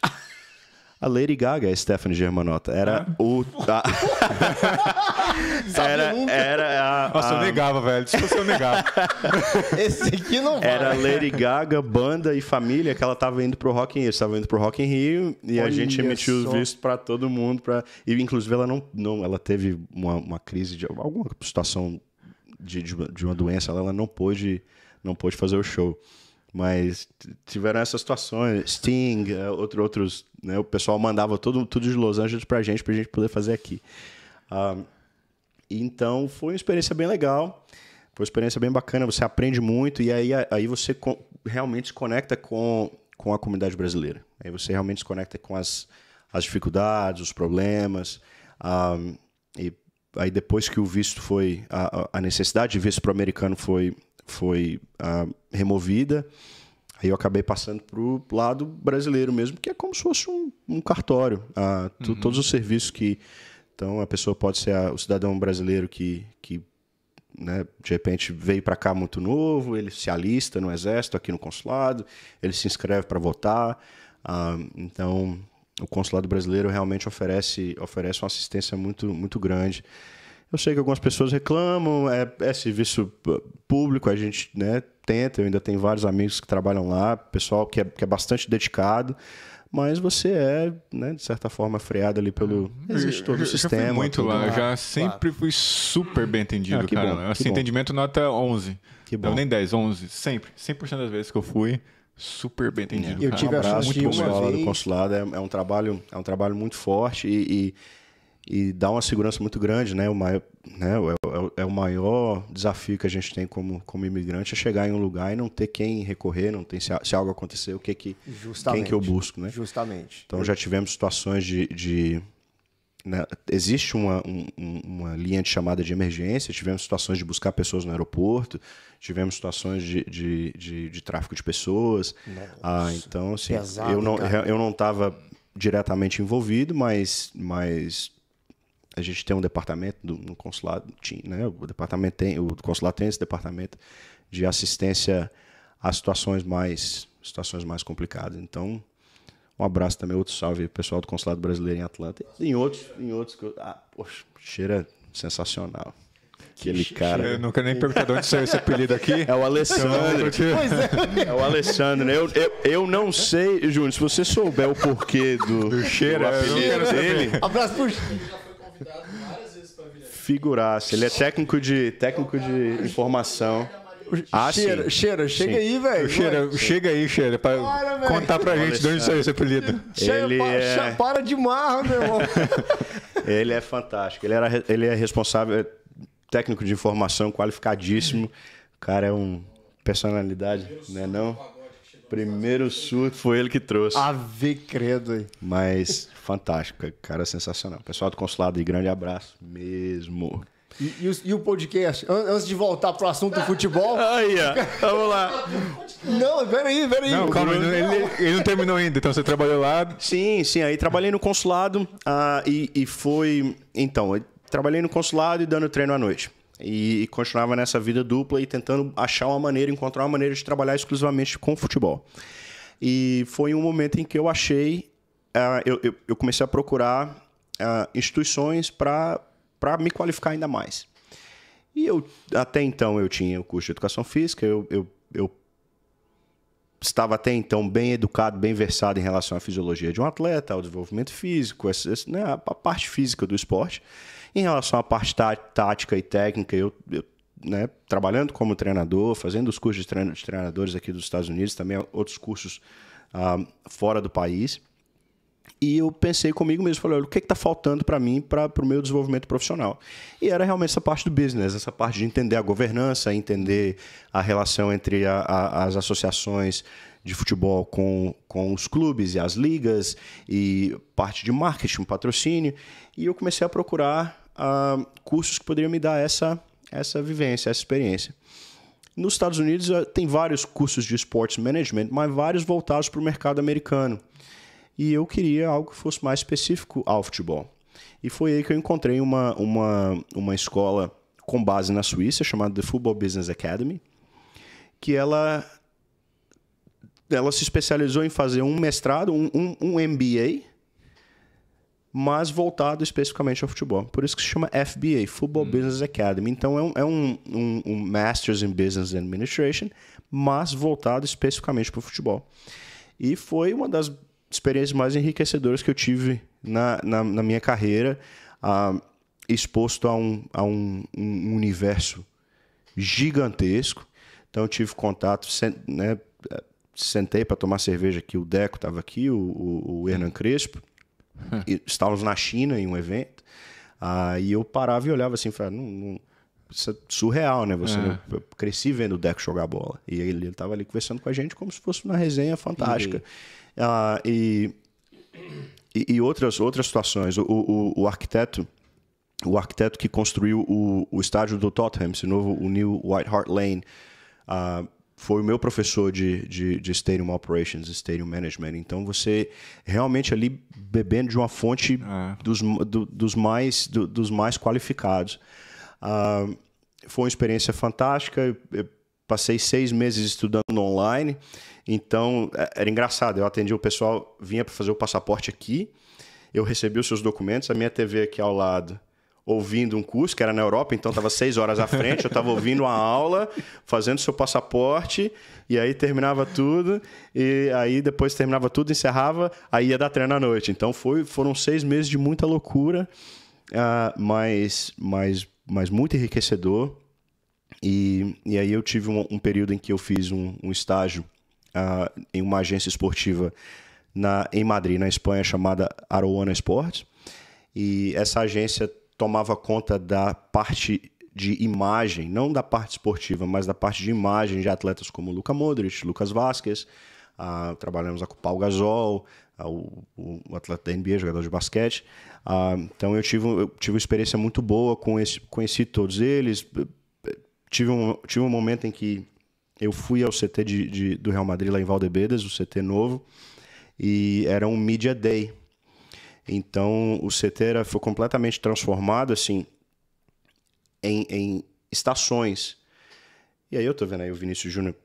A Lady Gaga é Stephanie Germanota. Era Nossa, eu negava, velho. Desculpa, eu negava. Esse aqui não vai. Era Lady Gaga, banda e família, que ela estava indo pro Rock in Rio. Eles estavam indo pro Rock in Rio e a gente emitiu os vistos para todo mundo. E, inclusive, ela ela teve uma crise de alguma situação de uma doença. Ela não pôde fazer o show. Mas tiveram essas situações, Sting, outros, né, o pessoal mandava tudo de Los Angeles pra gente poder fazer aqui. Então foi uma experiência bem legal, foi uma experiência bem bacana, você aprende muito e aí você realmente se conecta com a comunidade brasileira. Aí você realmente se conecta com as dificuldades, os problemas. E aí depois que o visto foi, a necessidade de visto para o americano foi removida, aí eu acabei passando para o lado brasileiro mesmo, que é como se fosse um cartório. Todos os serviços que... Então, a pessoa pode ser o cidadão brasileiro que né, de repente veio para cá muito novo, ele se alista no exército, aqui no consulado, ele se inscreve para votar. Então, o consulado brasileiro realmente oferece uma assistência muito, muito grande. Eu sei que algumas pessoas reclamam, é serviço público, a gente, né, tenta, eu ainda tenho vários amigos que trabalham lá, pessoal que é bastante dedicado, mas você é, né, de certa forma, freado ali pelo... Existe todo o sistema. Eu fui muito lá, eu já claro. sempre fui super bem entendido, cara. Bom, assim, entendimento nota 11. Que bom. Não, nem 10, 11. Sempre. 100% das vezes que eu fui, super bem entendido. Eu cara. tive a chance de uma vez... do consulado, é um trabalho muito forte e dá uma segurança muito grande, né? É é o maior desafio que a gente tem como imigrante, é chegar em um lugar e não ter quem recorrer, não ter se algo acontecer, quem que eu busco, né? Justamente. Então já tivemos situações né, existe uma linha de chamada de emergência, tivemos situações de buscar pessoas no aeroporto, tivemos situações de tráfico de pessoas. Então, assim, pesado, eu não estava diretamente envolvido, mas a gente tem um departamento no consulado, né? O consulado tem esse departamento de assistência a situações mais complicadas. Então, um abraço também, outro salve aí, pessoal do Consulado Brasileiro em Atlanta. E em outros que poxa, cheira sensacional. Aquele cara. Eu não quero nem perguntar de onde saiu esse apelido aqui. É o Alessandro. É o Alessandro. Eu não sei, Júnior, se você souber o porquê do cheiro, apelido dele. Abraço pro Figuraça. Ele é técnico de informação. Cheira, chega aí, velho. Chega aí, Cheira, pra contar pra gente de onde saiu esse apelido. Para de marra, meu irmão. Ele é fantástico. Ele é responsável, técnico de informação, qualificadíssimo. O cara é uma personalidade, né? Não? Primeiro surto foi ele que trouxe. Ave credo aí. Mas fantástico, cara sensacional. Pessoal do consulado, grande abraço mesmo. E o podcast? Antes de voltar pro assunto do futebol. Aí, ó. Vamos lá. Não, peraí. Não, calma, ele não terminou ainda. Então você trabalhou lá? Sim. Aí trabalhei no consulado e foi... Então, eu trabalhei no consulado e dando treino à noite. E continuava nessa vida dupla e tentando encontrar uma maneira de trabalhar exclusivamente com futebol. E foi um momento em que eu achei... eu comecei a procurar instituições para me qualificar ainda mais. E até então eu tinha o curso de educação física, eu estava até então bem educado, bem versado em relação à fisiologia de um atleta, ao desenvolvimento físico, né, a parte física do esporte. Em relação à parte tática e técnica, eu né, trabalhando como treinador, fazendo os cursos de treinadores aqui dos Estados Unidos, também outros cursos fora do país. E eu pensei comigo mesmo, falei, olha, o que está faltando para mim, para o meu desenvolvimento profissional? E era realmente essa parte do business, essa parte de entender a governança, entender a relação entre as associações de futebol com os clubes e as ligas, e parte de marketing, patrocínio. E eu comecei a procurar cursos que poderiam me dar essa vivência, essa experiência. Nos Estados Unidos tem vários cursos de sports management, mas vários voltados para o mercado americano. E eu queria algo que fosse mais específico ao futebol. E foi aí que eu encontrei uma escola com base na Suíça, chamada The Football Business Academy, que ela se especializou em fazer um mestrado, um MBA, mas voltado especificamente ao futebol. Por isso que se chama FBA, Football Business Academy. Então é um Masters in Business Administration, mas voltado especificamente para o futebol. E foi uma das experiências mais enriquecedoras que eu tive na minha carreira, exposto a um universo gigantesco. Então eu tive contato, né, sentei para tomar cerveja aqui, o Deco estava aqui, o Hernan Crespo, estávamos na China em um evento, e eu parava e olhava assim, falava, isso é surreal, né? Eu cresci vendo o Deco jogar bola, e ele estava ali conversando com a gente como se fosse uma resenha fantástica. E outras situações. O arquiteto que construiu o estádio do Tottenham, esse novo, o New White Hart Lane, foi o meu professor de Stadium Operations, Stadium Management. Então, você realmente ali bebendo de uma fonte dos mais qualificados. Foi uma experiência fantástica. Eu passei 6 meses estudando online. Então, era engraçado. Eu atendi o pessoal, vinha para fazer o passaporte aqui. Eu recebi os seus documentos, a minha TV aqui ao lado, ouvindo um curso, que era na Europa, então estava 6 horas à frente, eu estava ouvindo uma aula, fazendo seu passaporte, e aí terminava tudo, e aí depois terminava tudo, encerrava, aí ia dar treino à noite. Então foram 6 meses de muita loucura, mas muito enriquecedor. E aí eu tive um período em que eu fiz um estágio em uma agência esportiva em Madrid, na Espanha, chamada Arowana Sports. E essa agência tomava conta da parte de imagem, não da parte esportiva, mas da parte de imagem de atletas como Luka Modric, Lucas Vázquez, trabalhamos com o Pau Gasol, o atleta da NBA, jogador de basquete. Então eu tive uma experiência muito boa, conheci todos eles. Tive um momento em que eu fui ao CT do Real Madrid lá em Valdebebas, o CT novo, e era um Media Day. Então o CT foi completamente transformado assim, em estações. E aí eu tô vendo aí o Vinícius Júnior,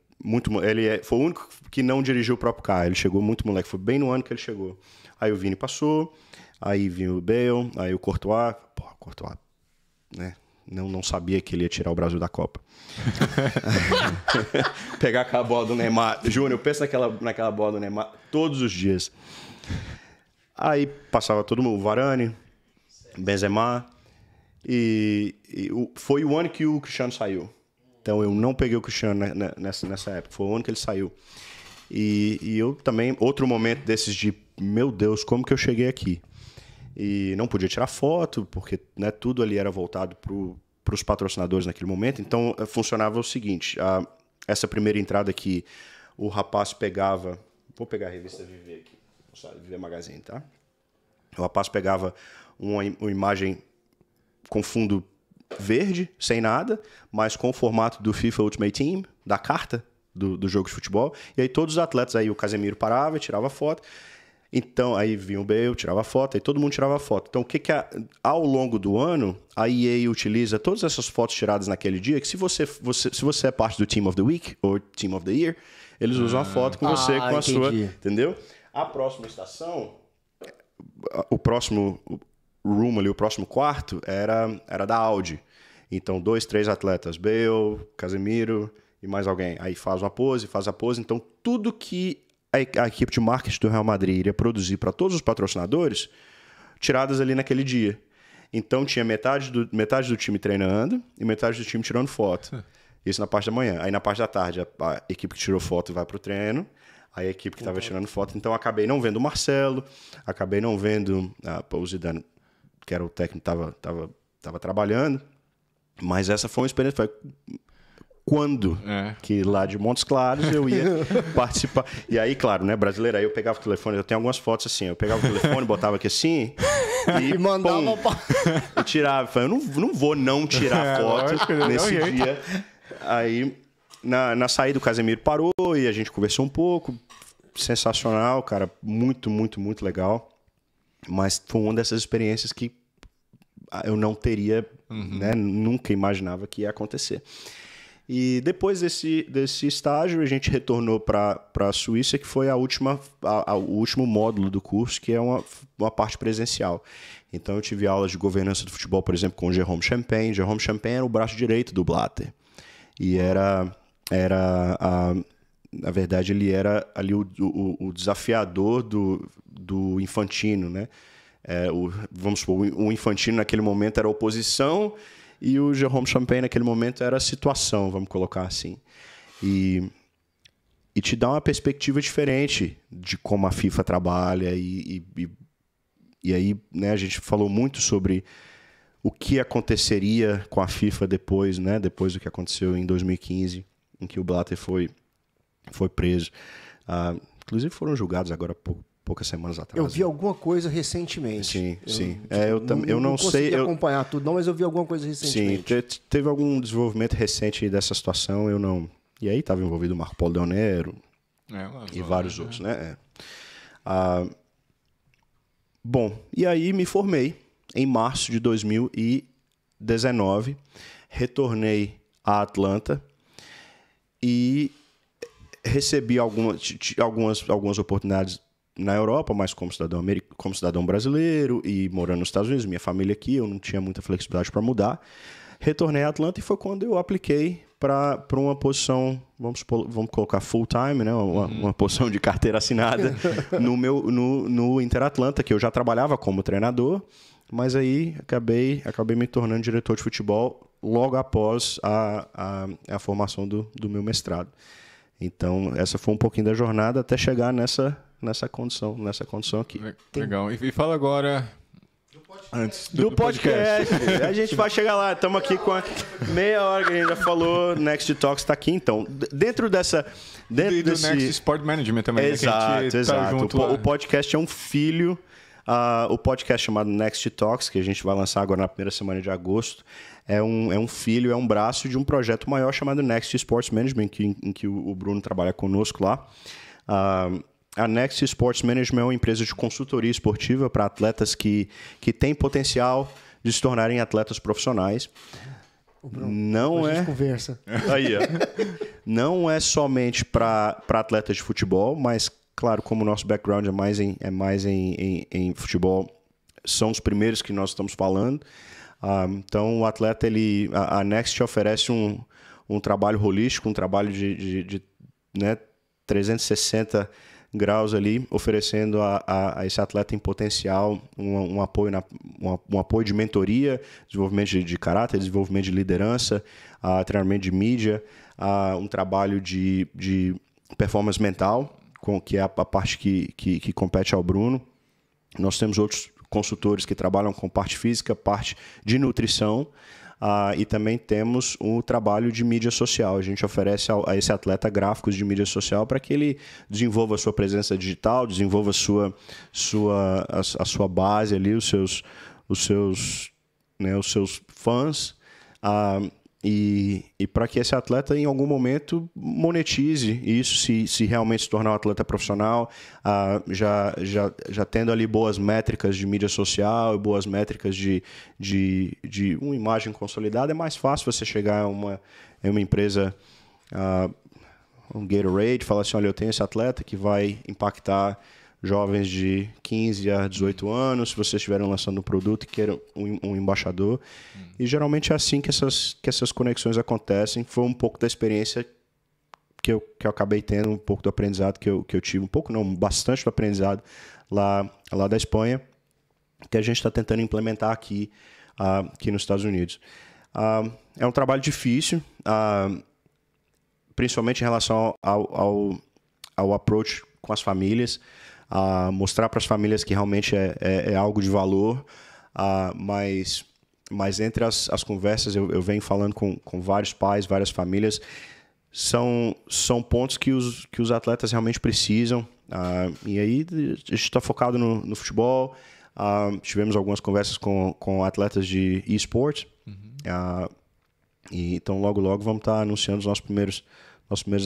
foi o único que não dirigiu o próprio carro. Ele chegou muito moleque, foi bem no ano que ele chegou. Aí o Vini passou, aí vinha o Bale, aí o Courtois. Pô, Courtois, né? Não sabia que ele ia tirar o Brasil da Copa. Pegar aquela bola do Neymar. Júnior, pensa naquela bola do Neymar todos os dias. Aí passava todo mundo, o Varane, Benzema. Foi o ano que o Cristiano saiu. Então eu não peguei o Cristiano nessa época. Foi o ano que ele saiu. E eu também, outro momento desses de, meu Deus, como que eu cheguei aqui? E não podia tirar foto, porque, né, tudo ali era voltado para os patrocinadores naquele momento. Então funcionava o seguinte, essa primeira entrada aqui, o rapaz pegava... Vou pegar a revista Viver aqui, Viver Magazine, tá? O rapaz pegava uma imagem com fundo verde, sem nada, mas com o formato do FIFA Ultimate Team, da carta do jogo de futebol. E aí todos os atletas, aí o Casemiro parava e tirava foto. Então, aí vinha o Bale, tirava foto, aí todo mundo tirava foto. Então, ao longo do ano, a EA utiliza todas essas fotos tiradas naquele dia, que se você é parte do Team of the Week, ou Team of the Year, eles usam a foto com você, com a sua... Entendeu? A próxima estação, o próximo room ali, o próximo quarto, era da Audi. Então, 2, 3 atletas, Bale, Casemiro e mais alguém. Aí faz a pose. Então, tudo que a equipe de marketing do Real Madrid iria produzir para todos os patrocinadores, tiradas ali naquele dia. Então, tinha metade do time treinando e metade do time tirando foto. Isso na parte da manhã. Aí, na parte da tarde, a equipe que tirou foto vai para o treino. Aí, a equipe que estava tirando foto. Então, acabei não vendo o Marcelo, acabei não vendo o Zidane, que era o técnico que estava trabalhando. Mas essa foi uma experiência... Quando que lá de Montes Claros eu ia participar. E aí, claro, né, brasileiro, aí eu pegava o telefone, eu tenho algumas fotos assim, eu pegava o telefone, botava aqui assim e mandava e tirava. Eu não vou não tirar foto nesse dia. Aí, na saída, o Casemiro parou e a gente conversou um pouco. Sensacional, cara, muito, muito, muito legal. Mas foi uma dessas experiências que eu não teria, né, nunca imaginava que ia acontecer. E depois desse estágio, a gente retornou para a Suíça, que foi o último módulo do curso, que é uma parte presencial. Então, eu tive aulas de governança do futebol, por exemplo, com o Jérôme Champagne. Jérôme Champagne era o braço direito do Blatter. E na verdade, ele era ali o desafiador do Infantino, né? Vamos supor, o Infantino naquele momento era a oposição, e o Jérôme Champagne, naquele momento, era a situação, vamos colocar assim. E te dá uma perspectiva diferente de como a FIFA trabalha. E aí, né, a gente falou muito sobre o que aconteceria com a FIFA depois, né, depois do que aconteceu em 2015, em que o Blatter foi preso. Inclusive, foram julgados agora poucas semanas atrás. Eu vi alguma coisa recentemente. Sim. Eu não sei. Eu acompanhar tudo, não, mas eu vi alguma coisa recentemente. Sim, teve algum desenvolvimento recente dessa situação, eu não. E aí estava envolvido o Marco Polo Del Nero e vários outros, né? Bom, e aí me formei em março de 2019, retornei a Atlanta e recebi algumas oportunidades na Europa, mas como cidadão brasileiro e morando nos Estados Unidos, minha família aqui, eu não tinha muita flexibilidade para mudar. Retornei a Atlanta e foi quando eu apliquei para uma posição, vamos colocar full-time, né? Uma posição de carteira assinada no Inter Atlanta, que eu já trabalhava como treinador, mas aí acabei me tornando diretor de futebol logo após a formação do meu mestrado. Então, essa foi um pouquinho da jornada até chegar nessa condição aqui. Legal. E fala agora... Antes do podcast. A gente vai chegar lá. Estamos aqui com a meia hora que a gente já falou. Next Talks está aqui, então. Dentro desse... Next Sport Management também. Exato, exato. O podcast é um filho. O podcast chamado Next Talks, que a gente vai lançar agora na primeira semana de agosto, é um filho, é um braço de um projeto maior chamado Next Sports Management, em que o Bruno trabalha conosco lá. A Next Sports Management é uma empresa de consultoria esportiva para atletas que têm potencial de se tornarem atletas profissionais. Bruno, não é conversa. Aí, ó. Não é somente para atletas de futebol, mas claro, como o nosso background é mais em futebol, são os primeiros que nós estamos falando. Então, o atleta, a Next oferece um trabalho holístico, um trabalho de 360 graus ali, oferecendo a esse atleta em potencial um apoio de mentoria, desenvolvimento de caráter, desenvolvimento de liderança, treinamento de mídia, um trabalho de performance mental, que é a parte que compete ao Bruno. Nós temos outros consultores que trabalham com parte física, parte de nutrição, e também temos o trabalho de mídia social. A gente oferece a esse atleta gráficos de mídia social para que ele desenvolva a sua presença digital, desenvolva a sua base ali, os seus fãs, e para que esse atleta em algum momento monetize isso, se realmente se tornar um atleta profissional, já tendo ali boas métricas de mídia social e boas métricas de uma imagem consolidada, é mais fácil você chegar a uma empresa, um Gatorade, e falar assim, olha, eu tenho esse atleta que vai impactar jovens de 15 a 18 anos, se vocês estiverem lançando um produto e queiram um embaixador. E geralmente é assim que essas conexões acontecem. Foi um pouco da experiência que eu acabei tendo, um pouco do aprendizado que eu tive, um pouco não, bastante do aprendizado lá da Espanha, que a gente está tentando implementar aqui nos Estados Unidos. É um trabalho difícil, principalmente em relação ao approach com as famílias, mostrar para as famílias que realmente é algo de valor, mas entre as conversas eu venho falando com vários pais, várias famílias, são pontos que os atletas realmente precisam, e aí a gente está focado no futebol. Tivemos algumas conversas com atletas de eSports, e então logo vamos estar anunciando os nossos primeiros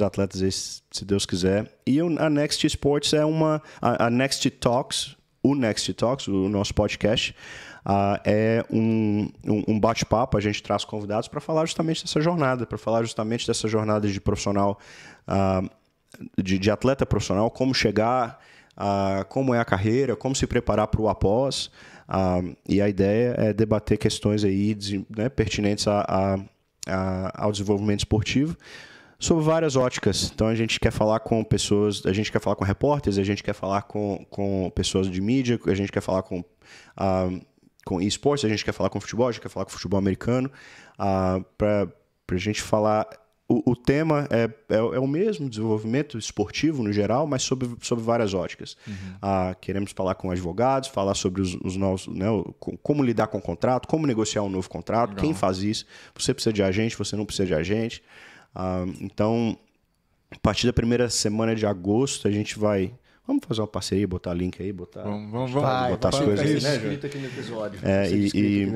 atletas, se Deus quiser. E a Next Sports é a Next Talks, o nosso podcast, é um bate-papo. A gente traz convidados para falar justamente dessa jornada, de profissional, de atleta profissional, como chegar, como é a carreira, como se preparar para o após. E a ideia é debater questões aí, pertinentes ao desenvolvimento esportivo, sob várias óticas. Então a gente quer falar com pessoas, a gente quer falar com repórteres, a gente quer falar com pessoas de mídia, a gente quer falar com esportes, a gente quer falar com futebol, a gente quer falar com futebol americano, para a gente falar. O tema é o mesmo, desenvolvimento esportivo no geral, mas sob várias óticas. Queremos falar com advogados, falar sobre os novos, como lidar com o contrato, como negociar um novo contrato, Legal. Quem faz isso, você precisa de agente, você não precisa de agente. Então, a partir da primeira semana de agosto, a gente vai... Vamos fazer uma parceria, botar link aí, botar as coisas aí, né, escrito aqui no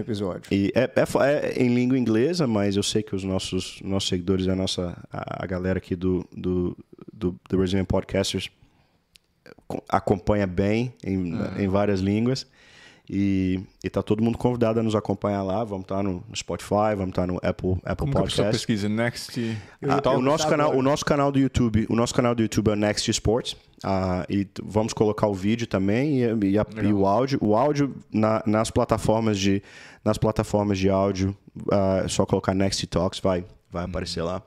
episódio. É em língua inglesa, mas eu sei que os nossos seguidores, a galera aqui do Brazilian Podcasters acompanha bem em várias línguas. E tá todo mundo convidado a nos acompanhar lá. Vamos estar no Spotify, vamos estar no Apple Podcast. Pesquisa Next. O nosso canal do YouTube é Next Sports. E vamos colocar o vídeo também e o áudio. O áudio nas plataformas de áudio, é só colocar Next Talks, vai aparecer lá.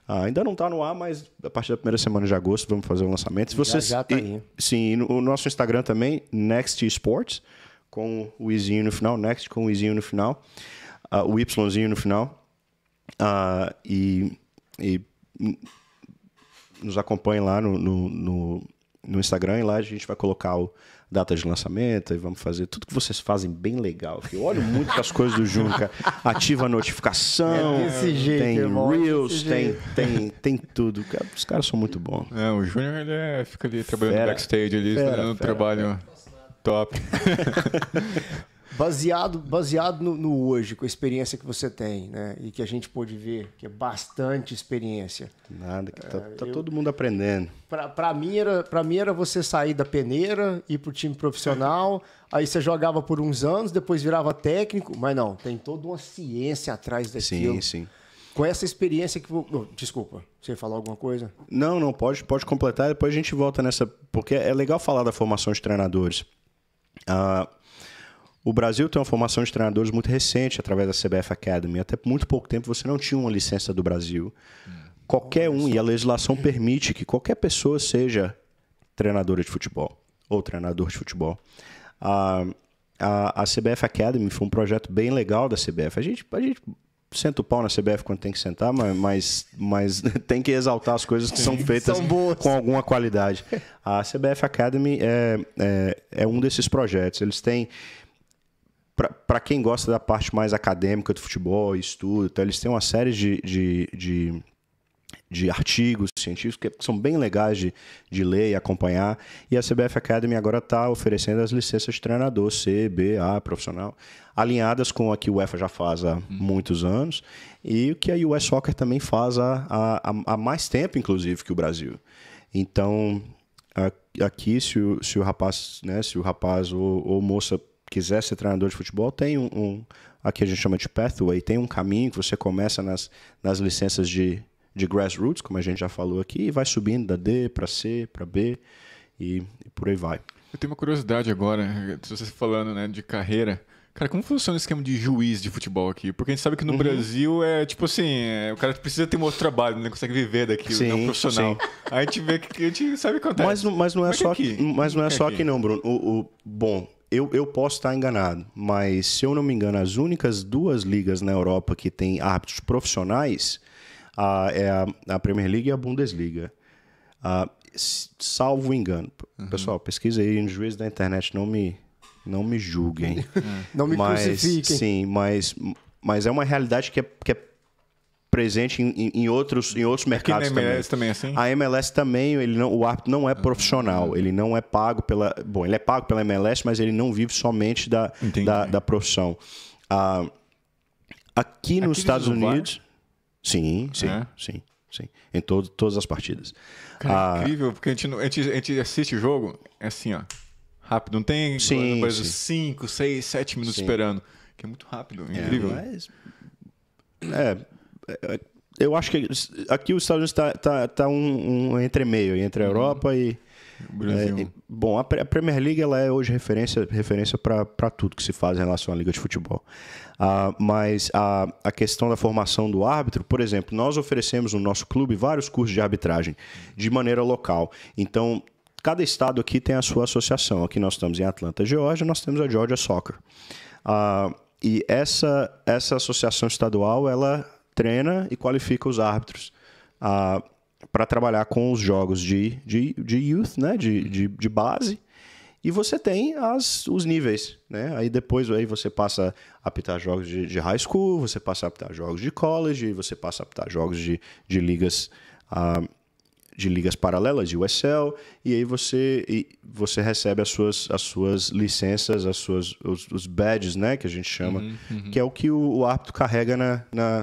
Ainda não está no ar, mas a partir da primeira semana de agosto vamos fazer o lançamento. Já tá aí. Sim, o nosso Instagram também, Next Sports, com o izinho no final, Next com o izinho no final, o Yzinho no final. E nos acompanhe lá no no Instagram e lá a gente vai colocar a data de lançamento e vamos fazer tudo que vocês fazem bem legal. Eu olho muito para as coisas do Júnior, cara. Ativa a notificação, desse jeito, tem irmão, Reels, tem tudo. Cara, os caras são muito bons. O Júnior ele fica ali trabalhando backstage, ali, fazendo um trabalho top. Baseado no hoje, com a experiência que você tem, né? E que a gente pôde ver, que é bastante experiência. Nada, que tá todo mundo aprendendo. Pra mim era você sair da peneira, ir pro time profissional, aí você jogava por uns anos, depois virava técnico, mas não, tem toda uma ciência atrás daquilo. Sim. Com essa experiência que... desculpa, você ia falar alguma coisa? Não, pode completar, depois a gente volta nessa... Porque é legal falar da formação de treinadores. O Brasil tem uma formação de treinadores muito recente através da CBF Academy. Até muito pouco tempo você não tinha uma licença do Brasil. Qualquer um, e a legislação permite que qualquer pessoa seja treinadora de futebol ou treinador de futebol. A CBF Academy foi um projeto bem legal da CBF. A gente senta o pau na CBF quando tem que sentar, mas tem que exaltar as coisas que são feitas com alguma qualidade. A CBF Academy é um desses projetos. Eles têm... Para quem gosta da parte mais acadêmica do futebol, estudo, então eles têm uma série de artigos científicos que são bem legais de ler e acompanhar. E a CBF Academy agora está oferecendo as licenças de treinador C, B, A, profissional, alinhadas com a que o UEFA já faz há muitos anos e o que a US Soccer também faz há mais tempo, inclusive, que o Brasil. Então, aqui, se o rapaz, né, ou moça quiser ser treinador de futebol, tem aqui a gente chama de pathway, tem um caminho que você começa nas licenças de grassroots, como a gente já falou aqui, e vai subindo da D para C, para B e por aí vai. Eu tenho uma curiosidade agora, se você falando, né, de carreira. Cara, como funciona o esquema de juiz de futebol aqui? Porque a gente sabe que no Brasil é tipo assim, o cara precisa ter um outro trabalho, não consegue viver daquilo, não é um profissional. Sim. Aí a gente vê que a gente sabe o que acontece. Mas não é só aqui não, Bruno. Bom, eu posso estar enganado, mas se eu não me engano, as únicas 2 ligas na Europa que tem árbitros profissionais é a Premier League e a Bundesliga. Salvo engano. Pessoal, pesquisa aí no juiz da internet, não me julguem. Não me crucifiquem. Sim, mas é uma realidade que é presente em outros mercados também. A MLS também é assim? A MLS também, o árbitro não é profissional, ele não é pago pela... Bom, ele é pago pela MLS, mas ele não vive somente da profissão. Aqui nos Estados Unidos... Sim. Em todas as partidas. Cara, é incrível, porque a gente assiste o jogo, é assim, ó, rápido. Não tem 5, 6, 7 minutos esperando. Que é muito rápido, é incrível. Eu acho que aqui os Estados Unidos tá um entremeio entre a Europa e o Brasil. Bom, a Premier League ela é hoje referência para tudo que se faz em relação à liga de futebol. Mas a questão da formação do árbitro, por exemplo, nós oferecemos no nosso clube vários cursos de arbitragem de maneira local. Então, cada estado aqui tem a sua associação. Aqui nós estamos em Atlanta, Geórgia, nós temos a Georgia Soccer. E essa associação estadual, ela treina e qualifica os árbitros para trabalhar com os jogos de youth, né? de base. E você tem os níveis, né? Aí depois você passa a apitar jogos de high school, você passa a apitar jogos de college, você passa a apitar jogos de ligas paralelas, de USL, e aí você recebe as suas licenças, os badges, né, que a gente chama, que é o que o árbitro carrega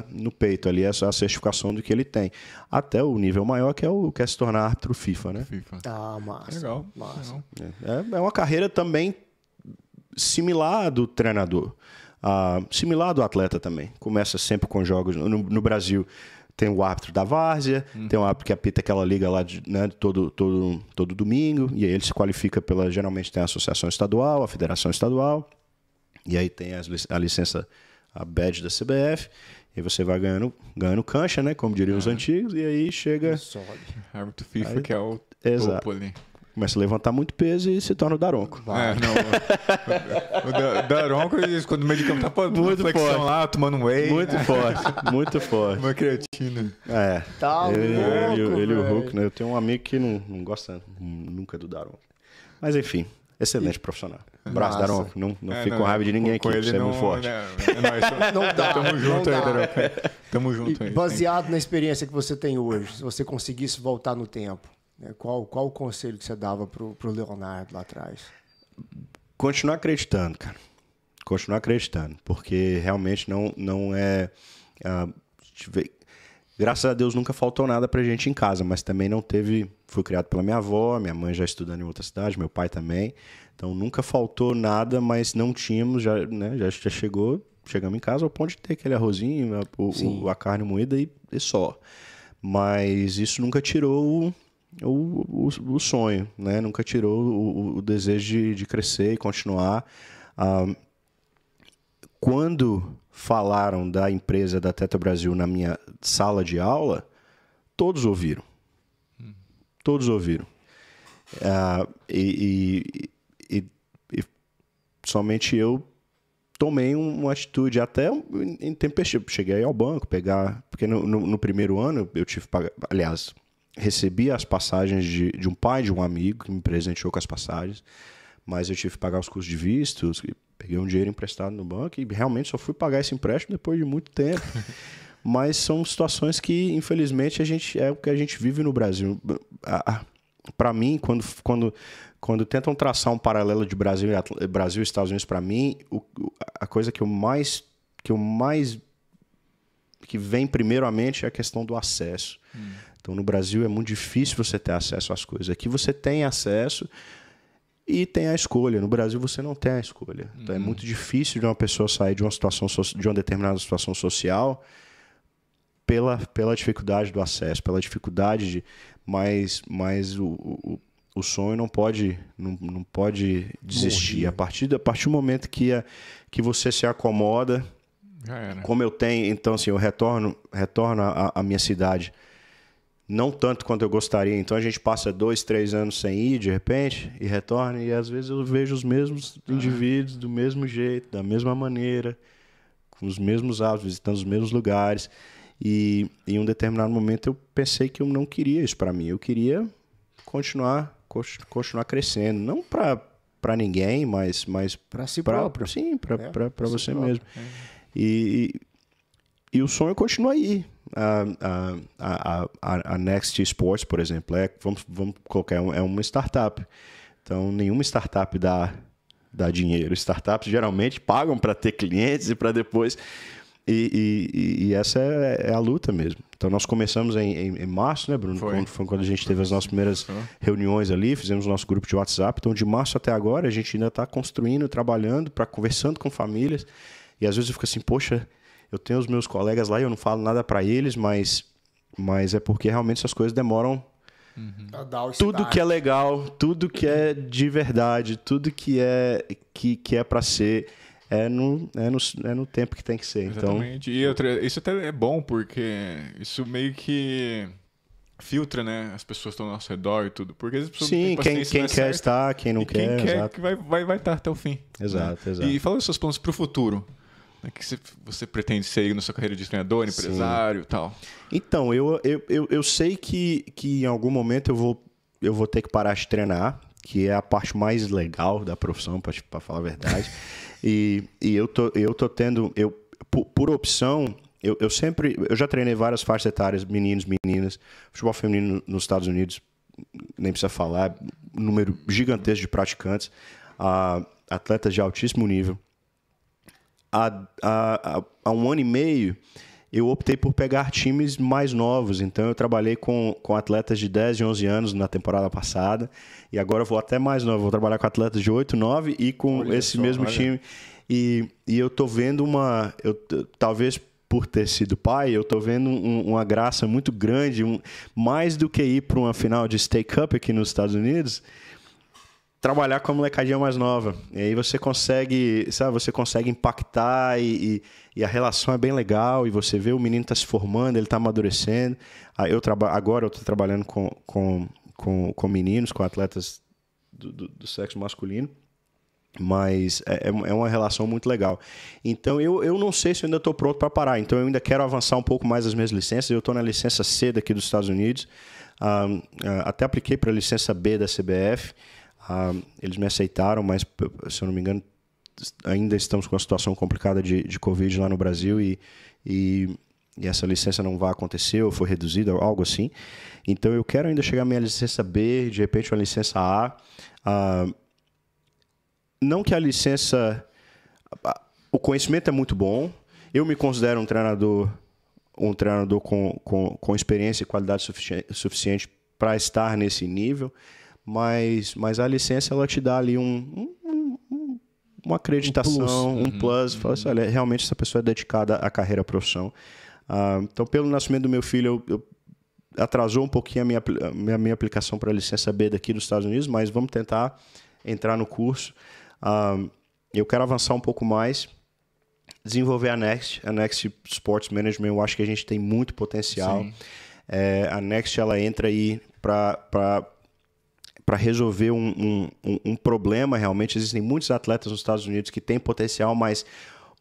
no peito ali, essa certificação do que ele tem. Até o nível maior, que é se tornar árbitro FIFA, né? Massa. Legal. Massa. É uma carreira também similar à do treinador, similar à do atleta também. Começa sempre com jogos no Brasil. Tem o árbitro da várzea, tem o árbitro que apita aquela liga lá todo domingo, e aí ele se qualifica geralmente tem a associação estadual, a federação estadual, e aí tem a licença, a badge da CBF, e você vai ganhando cancha, né, como diriam os antigos, e aí chega... Árbitro FIFA, aí, que é o exato. topo ali. Começa a levantar muito peso e se torna o Daronco. O Daronco, quando o meio de campo tá muito flexão forte. Lá, tomando um whey. Muito forte. Uma creatina. Tá ele e o Hulk, né? Eu tenho um amigo que não gosta nunca do Daronco. Mas enfim, excelente profissional. Abraço, Daronco. Não fico com raiva de ninguém aqui, você é muito forte. Não dá. Tamo junto aí, Daronco. Tamo junto aí. Baseado na experiência que você tem hoje, se você conseguisse voltar no tempo, né, qual o conselho que você dava pro Leonardo lá atrás? Continuar acreditando, cara. Continuar acreditando, porque realmente não é... graças a Deus nunca faltou nada pra gente em casa, mas também não teve... Fui criado pela minha avó, minha mãe já estudando em outra cidade, meu pai também. Então nunca faltou nada, mas não tínhamos, já chegamos em casa ao ponto de ter aquele arrozinho, a carne moída e só. Mas isso nunca tirou o sonho, né? Nunca tirou o desejo de crescer e continuar. Quando falaram da empresa da Tetra Brasil na minha sala de aula, todos ouviram. Todos ouviram. E somente eu tomei uma atitude até intempestiva. Cheguei aí ao banco, porque no primeiro ano eu tive que pagar, aliás, recebi as passagens de um pai de um amigo que me presenteou com as passagens, mas eu tive que pagar os custos de vistos, peguei um dinheiro emprestado no banco e realmente só fui pagar esse empréstimo depois de muito tempo. Mas são situações que, infelizmente, é o que a gente vive no Brasil. Para mim, quando tentam traçar um paralelo de Brasil e Estados Unidos, para mim, a coisa que vem primeiramente é a questão do acesso. Então, no Brasil é muito difícil você ter acesso às coisas. Aqui você tem acesso e tem a escolha. No Brasil você não tem a escolha. Então, é muito difícil de uma pessoa sair de uma determinada situação social pela dificuldade do acesso, pela dificuldade mas o sonho não pode desistir. A partir do momento que você se acomoda, como eu tenho, então assim, eu retorno à minha cidade, não tanto quanto eu gostaria. Então a gente passa 2, 3 anos sem ir, de repente, e retorna, e às vezes eu vejo os mesmos indivíduos do mesmo jeito, da mesma maneira, com os mesmos hábitos, visitando os mesmos lugares. E em um determinado momento eu pensei que eu não queria isso para mim. Eu queria continuar crescendo. Não para ninguém, mas para si próprio. Sim, para você mesmo. E o sonho continua aí. A Next Sports, por exemplo, vamos colocar, é uma startup. Então, nenhuma startup dá dinheiro. Startups geralmente pagam para ter clientes e para depois... E essa é a luta mesmo. Então, nós começamos em março, né, Bruno? Foi quando a gente teve as nossas primeiras reuniões ali, fizemos o nosso grupo de WhatsApp. Então, de março até agora, a gente ainda está construindo, trabalhando, conversando com famílias. E às vezes eu fico assim, poxa, eu tenho os meus colegas lá e eu não falo nada para eles, mas é porque realmente essas coisas demoram. Tudo que é legal, tudo que é de verdade, tudo que é para ser... É no tempo que tem que ser. Exatamente. Então... E isso até é bom, porque isso meio que filtra, né, as pessoas que estão ao nosso redor e tudo. Porque as pessoas sim, quem quer estar, quem não quer. Quem quer exato. Que vai estar até o fim. Exato, né? exato. E fala os seus planos para o futuro. O que você pretende ser na sua carreira de treinador, empresário e tal? Então, eu sei que em algum momento eu vou ter que parar de treinar, que é a parte mais legal da profissão, para falar a verdade. E eu tô tendo, por opção, eu já treinei várias faixas etárias, meninos, meninas, futebol feminino nos Estados Unidos, nem precisa falar, um número gigantesco de praticantes, atletas de altíssimo nível. Há 1 ano e meio, eu optei por pegar times mais novos. Então, eu trabalhei com atletas de 10 e 11 anos na temporada passada. E agora eu vou até mais novo. Vou trabalhar com atletas de 8, 9 e com mesmo time. E eu tô vendo talvez por ter sido pai, eu tô vendo uma graça muito grande, mais do que ir para uma final de State Cup aqui nos Estados Unidos, trabalhar com a molecadinha mais nova. E aí você consegue impactar e a relação é bem legal, e você vê o menino tá se formando, ele tá amadurecendo. Agora eu tô trabalhando com com meninos, com atletas do sexo masculino, mas é uma relação muito legal. Então, eu não sei se eu ainda estou pronto para parar, então eu ainda quero avançar um pouco mais as minhas licenças. Eu estou na licença C daqui dos Estados Unidos, até apliquei para a licença B da CBF, eles me aceitaram, mas, se eu não me engano, ainda estamos com uma situação complicada de Covid lá no Brasil e essa licença não vai acontecer ou foi reduzida, algo assim. Então, eu quero ainda chegar à minha licença B, de repente uma licença A. Não que a licença... O conhecimento é muito bom. Eu me considero um treinador com experiência e qualidade suficiente para estar nesse nível, mas a licença ela te dá ali uma acreditação, um plus. Fala assim, olha, realmente essa pessoa é dedicada à carreira profissão. Então, pelo nascimento do meu filho, eu atrasou um pouquinho a minha aplicação para a licença B daqui dos Estados Unidos, mas vamos tentar entrar no curso. Eu quero avançar um pouco mais, desenvolver a Next Sports Management. Eu acho que a gente tem muito potencial. A Next ela entra aí para resolver um problema. Realmente existem muitos atletas nos Estados Unidos que têm potencial, mas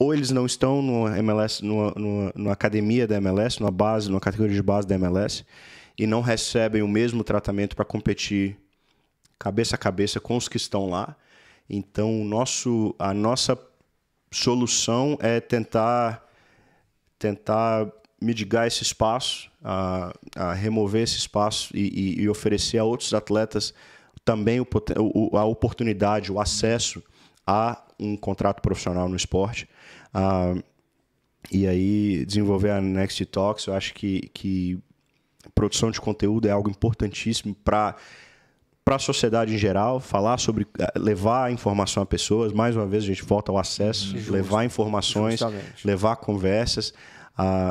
ou eles não estão no MLS, numa academia da MLS, numa categoria de base da MLS, e não recebem o mesmo tratamento para competir cabeça a cabeça com os que estão lá. Então, a nossa solução é tentar mitigar esse espaço, a remover esse espaço e oferecer a outros atletas também a oportunidade, o acesso a um contrato profissional no esporte. E aí, desenvolver a Next Talks, eu acho que produção de conteúdo é algo importantíssimo para a sociedade em geral, falar sobre, levar informação a pessoas. Mais uma vez, a gente volta ao acesso, levar informações, levar conversas,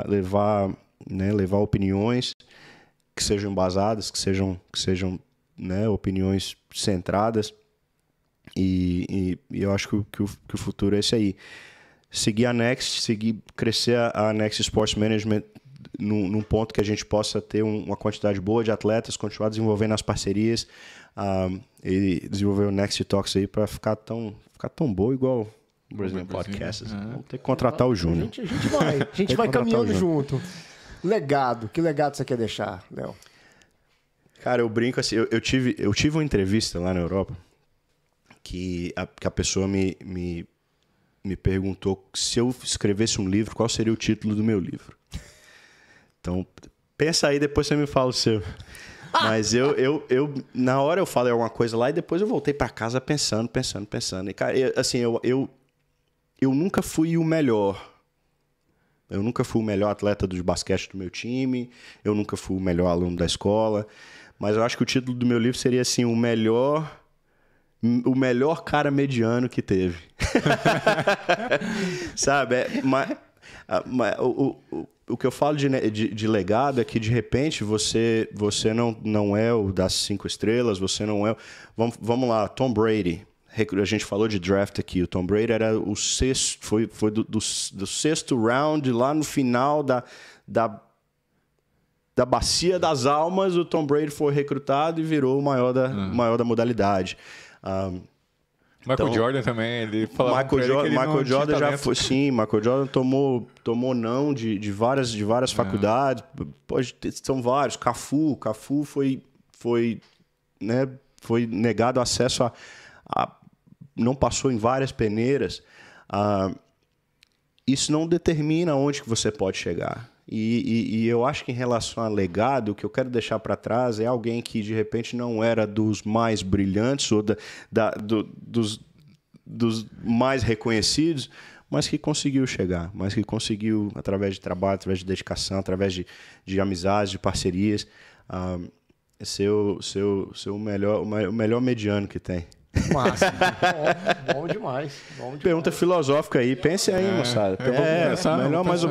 levar opiniões que sejam embasadas, que sejam né, opiniões centradas. E eu acho que o futuro é esse aí. Seguir a Next, crescer a Next Sports Management num ponto que a gente possa ter uma quantidade boa de atletas, continuar desenvolvendo as parcerias e desenvolver o Next Talks aí para ficar tão boa igual o Brazilian Podcasts. Vamos ter que contratar o Júnior. A gente vai caminhando junto. Legado. Que legado você quer deixar, Léo? Cara, eu brinco assim, eu tive uma entrevista lá na Europa que a pessoa me perguntou se eu escrevesse um livro, qual seria o título do meu livro. Então, pensa aí, depois você me fala o seu. Mas eu na hora eu falei alguma coisa lá e depois eu voltei para casa pensando. E, cara, eu nunca fui o melhor. Eu nunca fui o melhor atleta de basquete do meu time. Eu nunca fui o melhor aluno da escola. Mas eu acho que o título do meu livro seria assim, o melhor cara mediano que teve. Sabe? O que eu falo de legado é que, de repente, você não é o das 5 estrelas, você não é... Vamos lá, Tom Brady. A gente falou de draft aqui. O Tom Brady era o sexto, foi do sexto round, lá no final da Bacia das Almas. O Tom Brady foi recrutado e virou o maior da modalidade. Michael Jordan também, ele falava Michael Jordan já foi, sim, Michael Jordan tomou não de várias faculdades, são vários. Cafu foi negado acesso a não passou em várias peneiras. Isso não determina onde que você pode chegar. E eu acho que, em relação a legado, o que eu quero deixar para trás é alguém que, de repente, não era dos mais brilhantes ou dos mais reconhecidos, mas que conseguiu chegar, mas que conseguiu, através de trabalho, através de dedicação, através de amizades, de parcerias, ser o melhor mediano que tem. Massa. Bom demais. Pergunta filosófica aí. Pense aí, moçada.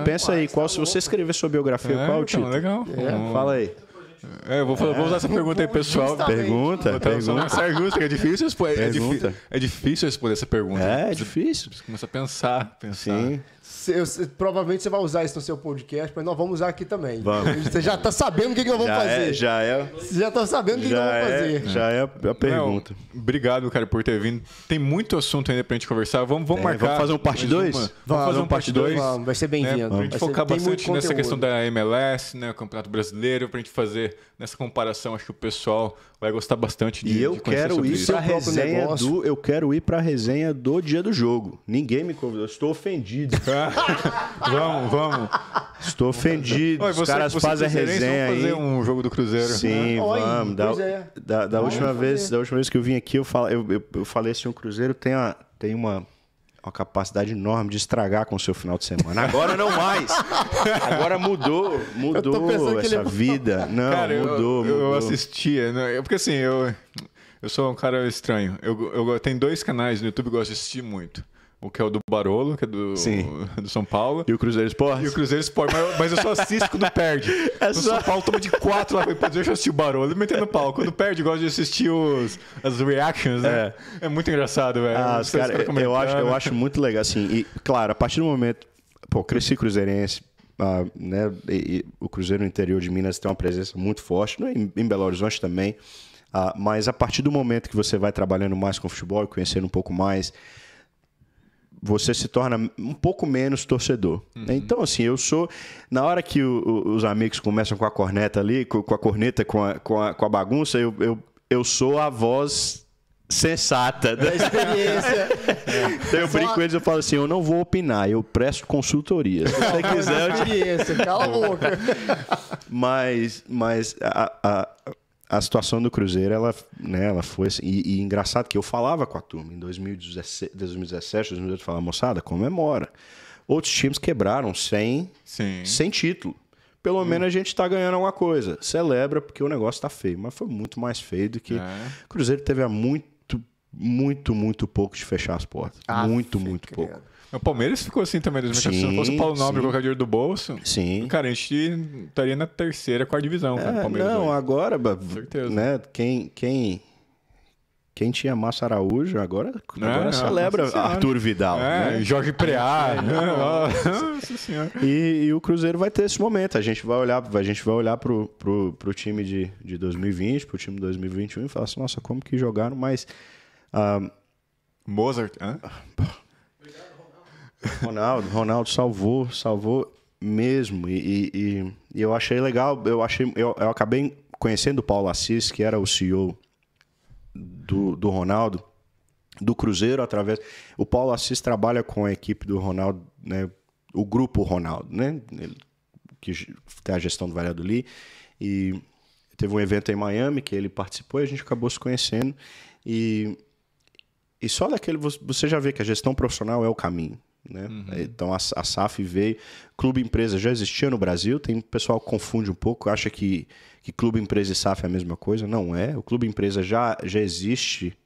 Pensa aí. Se você escrever sua biografia, qual é o título? Legal. Fala aí. Eu vou usar essa pergunta aí, pessoal. Pergunta. Justa, que é difícil responder. É difícil responder essa pergunta. É difícil. Você começa a pensar. Sim. Provavelmente você vai usar isso no seu podcast, mas nós vamos usar aqui também. Vamos. Você já tá sabendo o que nós vamos fazer. Você já tá sabendo o que nós vamos fazer. Já é a pergunta. Obrigado, cara, por ter vindo. Tem muito assunto ainda pra gente conversar. Vamos marcar. Vamos fazer um parte 2? Vamos fazer um parte 2. Vai ser bem-vindo. Né, pra gente focar bastante nessa questão da MLS, né, o Campeonato Brasileiro, pra gente fazer nessa comparação. Acho que o pessoal vai gostar bastante de eu quero ir pra resenha eu quero ir pra resenha do dia do jogo. Ninguém me convidou. Eu estou ofendido. Vamos. Estou ofendido. Os caras fazem a resenha aí. Vamos fazer um jogo do Cruzeiro. Sim, vamos. Da última vez que eu vim aqui, eu falei assim, o Cruzeiro tem uma capacidade enorme de estragar com o seu final de semana. Agora não mais. Agora mudou essa vida. Não, cara, mudou. Eu assistia, né? Porque assim, eu sou um cara estranho. Eu tenho 2 canais no YouTube que eu gosto de assistir muito. O que é o do Barolo, que é do São Paulo. E o Cruzeiro Esporte. Mas eu só assisto quando perde. O São Paulo toma de 4 lá. Deixa eu assistir o Barolo e metendo pau. Quando perde, eu gosto de assistir as reactions, né? É muito engraçado, velho. Eu acho muito legal, assim. E, claro, a partir do momento... Pô, cresci cruzeirense, né? E o Cruzeiro no interior de Minas tem uma presença muito forte. Em Belo Horizonte também. Mas a partir do momento que você vai trabalhando mais com futebol e conhecendo um pouco mais... você se torna um pouco menos torcedor. Então, assim, eu sou... Na hora que os amigos começam com a corneta ali, com a corneta, com a bagunça, eu sou a voz sensata da experiência. Então eu brinco com eles, eu falo assim, eu não vou opinar, eu presto consultoria. Se você quiser... experiência, cala a boca. Mas a situação do Cruzeiro, ela foi assim, e engraçado que eu falava com a turma em 2017, 2018, eu falava, moçada, comemora. Outros times quebraram sem título. Pelo menos a gente está ganhando alguma coisa. Celebra, porque o negócio está feio. Mas foi muito mais feio do que... O Cruzeiro teve muito pouco de fechar as portas. Muito pouco. O Palmeiras ficou assim também em 2014. Se não fosse o Paulo Nobre colocar dinheiro do bolso, cara, a gente estaria na 3ª, 4ª divisão. Cara, Palmeiras não, hoje. Agora, certeza. Né, quem tinha Márcio Araújo, agora celebra Arthur Vidal. Né? Jorge Preá. Nossa Senhora. E o Cruzeiro vai ter esse momento. A gente vai olhar pro time de 2020, pro time de 2021 e falar assim, nossa, como que jogaram, mas... Mozart, Ronaldo salvou mesmo. E eu achei legal, eu acabei conhecendo o Paulo Assis, que era o CEO do Ronaldo, do Cruzeiro, através... O Paulo Assis trabalha com a equipe do Ronaldo, né, o grupo Ronaldo, né, que tem a gestão do Valladolid, e teve um evento em Miami que ele participou e a gente acabou se conhecendo, e só daquele você já vê que a gestão profissional é o caminho. Né? Então a SAF veio, Clube Empresa já existia no Brasil, tem pessoal que confunde um pouco, acha que Clube Empresa e SAF é a mesma coisa, não é. O Clube Empresa já existe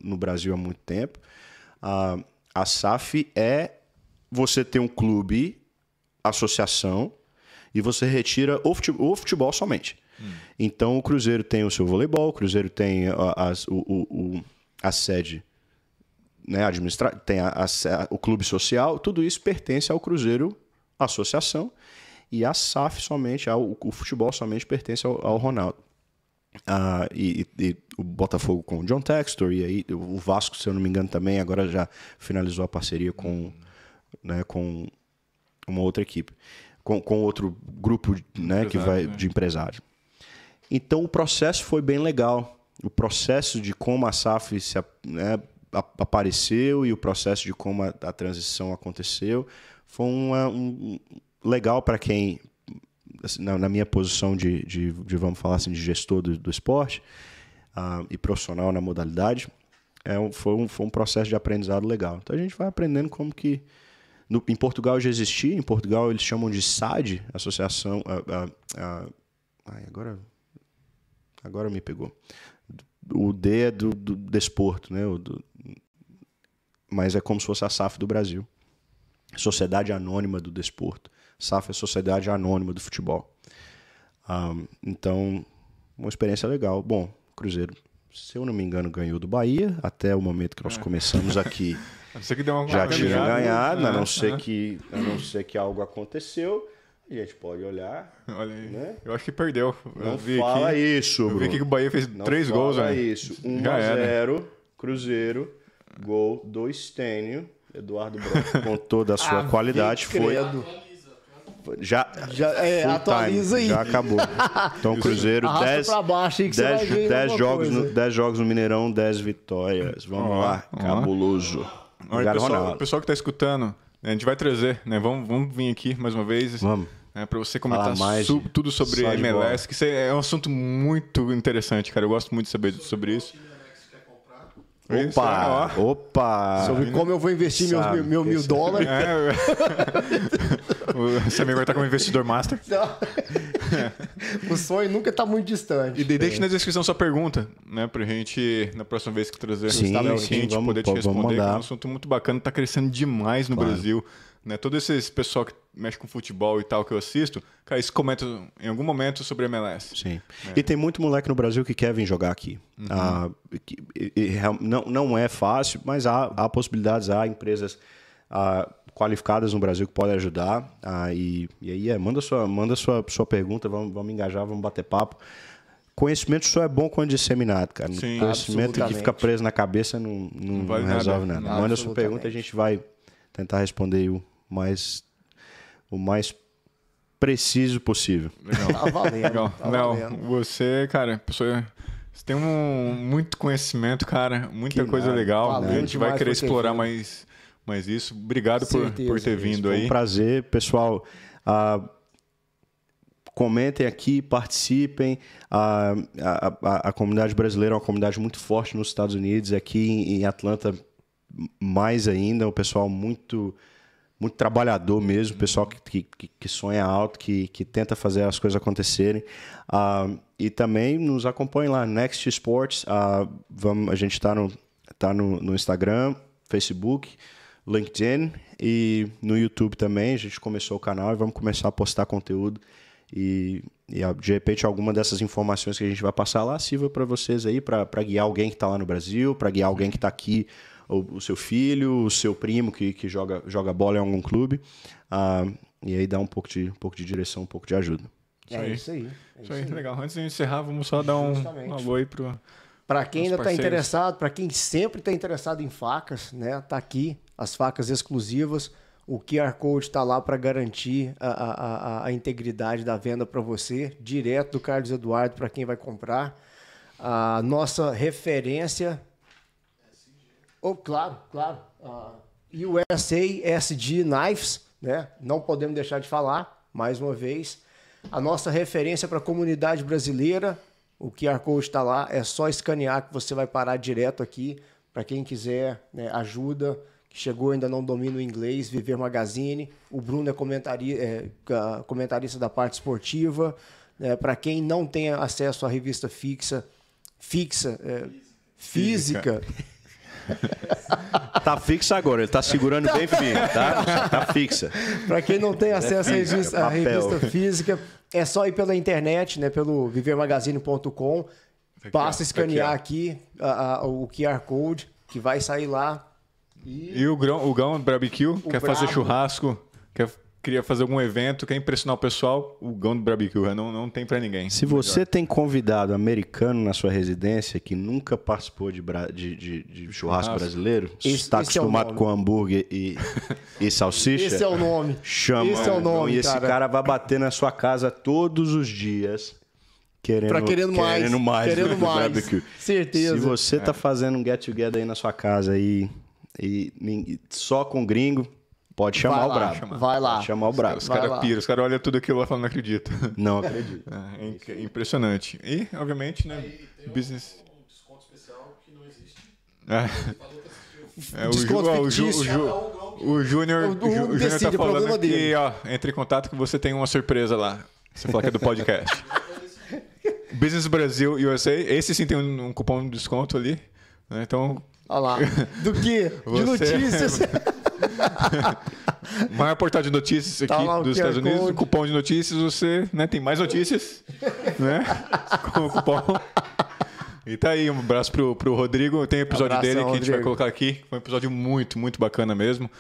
no Brasil há muito tempo. A SAF é você ter um clube, associação, e você retira o futebol somente. Então o Cruzeiro tem o seu voleibol, o Cruzeiro tem a sede, né, tem o clube social, tudo isso pertence ao Cruzeiro Associação, e a SAF somente, o futebol somente pertence ao Ronaldo. E o Botafogo com o John Textor, e aí o Vasco, se eu não me engano, também agora já finalizou a parceria com uma outra equipe, com outro grupo, né, que vai de empresário. Então o processo foi bem legal. O processo de como a SAF apareceu e o processo de como a transição aconteceu foi legal para quem, assim, na minha posição de vamos falar assim, de gestor do esporte e profissional na modalidade, foi um processo de aprendizado legal. Então a gente vai aprendendo como que em Portugal já existia, em Portugal eles chamam de SAD, Associação... Agora me pegou. O D é do desporto, né? Mas é como se fosse a SAF do Brasil. Sociedade Anônima do Desporto. SAF é Sociedade Anônima do Futebol. Então, uma experiência legal. Bom, Cruzeiro, se eu não me engano, ganhou do Bahia. Até o momento que nós começamos aqui. Já tive ganhado, a não ser que algo aconteceu. A gente pode olhar. Olha aí. Né? Eu acho que perdeu. Não fala isso, Bruno. Eu vi que o Bahia fez 3 gols, né? Isso. 1-0, Cruzeiro, gol do Stênio. Eduardo Brock, com toda a sua qualidade, foi. Já atualiza aí. Já acabou. Então, Cruzeiro, 10 jogos no Mineirão, 10 vitórias. Vamos lá, cabuloso. O pessoal que está escutando, a gente vai trazer, né? Vamos vir aqui mais uma vez. Vamos. Para você comentar tudo sobre MLS, que isso é um assunto muito interessante, cara. Eu gosto muito de saber sobre isso. Opa! Sobre como eu vou investir meu $1.000. O Samir vai estar como investidor master. O sonho nunca está muito distante. E deixe na descrição sua pergunta, né? Pra gente, na próxima vez que trazer, a gente poder te responder. É um assunto muito bacana, tá crescendo demais no Brasil. Né? Todo esse pessoal que mexe com futebol e tal que eu assisto, cara, eles comentam em algum momento sobre MLS. Sim. E tem muito moleque no Brasil que quer vir jogar aqui. Não é fácil, mas há possibilidades, há empresas qualificadas no Brasil que podem ajudar. E aí manda sua pergunta, vamos engajar, vamos bater papo. Conhecimento só é bom quando disseminado, cara. Sim, conhecimento que fica preso na cabeça não resolve nada. Manda sua pergunta, a gente vai tentar responder o mais preciso possível. Legal. Tá valendo. Legal. Léo, você, cara, você tem muito conhecimento, cara, muita coisa legal. A gente vai querer explorar mais isso. Obrigado por ter vindo aí. Foi um prazer, pessoal. Comentem aqui, participem. A comunidade brasileira é uma comunidade muito forte nos Estados Unidos. Aqui em Atlanta, mais ainda, o pessoal muito trabalhador mesmo, pessoal que sonha alto, que tenta fazer as coisas acontecerem. E também nos acompanhe lá, Next Sports. A gente está no Instagram, Facebook, LinkedIn e no YouTube também. A gente começou o canal e vamos começar a postar conteúdo. E de repente alguma dessas informações que a gente vai passar lá sirva para vocês aí, para guiar alguém que está lá no Brasil, para guiar alguém que está aqui, o seu filho, o seu primo que joga bola em algum clube, e aí dá um pouco de direção, um pouco de ajuda. Isso aí. Isso aí, legal. Antes de encerrar, vamos só dar um alô aí para quem ainda está interessado, para quem sempre está interessado em facas, né? Tá aqui as facas exclusivas. O QR Code está lá para garantir a integridade da venda para você, direto do Carlos Eduardo para quem vai comprar. A nossa referência... claro. USA SG Knives, né? Não podemos deixar de falar, mais uma vez. A nossa referência para a comunidade brasileira, o QR Code está lá, é só escanear que você vai parar direto aqui. Para quem quiser, né, ajuda, que chegou ainda não domina o inglês, Viver Magazine. O Bruno é comentarista da parte esportiva. Para quem não tem acesso à revista física. Tá fixa agora, ele tá segurando bem firme, tá fixa. Para quem não tem acesso à revista física, é só ir pela internet, né, pelo vivermagazine.com. Basta escanear aqui o QR Code, que vai sair lá. E o Gão Barbecue, quer fazer churrasco, queria fazer algum evento, quer impressionar o pessoal, o Gão do Barbecue não tem para ninguém. Se você tem convidado americano na sua residência que nunca participou de churrasco brasileiro, está acostumado com hambúrguer e salsicha, esse é o nome. Chama. Esse é o nome, e esse cara vai bater na sua casa todos os dias. Querendo mais. Barbecue. Certeza. Se você tá fazendo um get together aí na sua casa aí, e só com gringo, pode chamar o brabo. Vai lá. Pode chamar o brabo. Os caras piram, os caras olham tudo aquilo lá e falam, não acredito. Não acredito. É impressionante. E, obviamente, né? Tem business. um desconto especial que não existe. O Júnior tá falando aqui, ó, entre em contato que você tem uma surpresa lá. Você fala que é do podcast. Business Brasil USA, esse sim tem um cupom de desconto ali. Né? Então... Olha lá. Do que? De notícias. Maior portal de notícias aqui dos Estados Unidos. O cupom de notícias, você tem mais notícias, né? Com o cupom. E tá aí, um abraço pro Rodrigo. Tem episódio dele que a gente vai colocar aqui. Foi um episódio muito, muito bacana mesmo.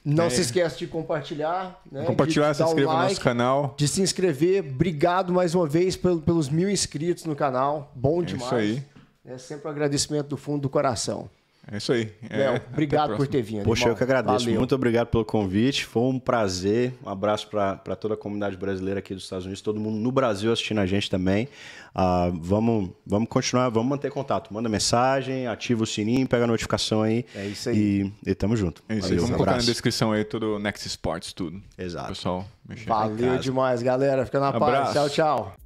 Não se esquece de compartilhar. Né? Compartilhar, se inscreva no nosso canal. De se inscrever. Obrigado mais uma vez pelos 1000 inscritos no canal. Bom demais. Isso aí. É sempre um agradecimento do fundo do coração. É isso aí. Léo, obrigado por ter vindo. Poxa, irmão. eu que agradeço. Valeu. Muito obrigado pelo convite. Foi um prazer. Um abraço para toda a comunidade brasileira aqui dos Estados Unidos, todo mundo no Brasil assistindo a gente também. Vamos continuar, vamos manter contato. Manda mensagem, ativa o sininho, pega a notificação aí. É isso aí. E tamo junto. É isso aí. Vamos colocar na descrição aí todo o Next Sports, tudo. Exato. Pessoal, valeu demais, galera. Fica na paz. Tchau, tchau.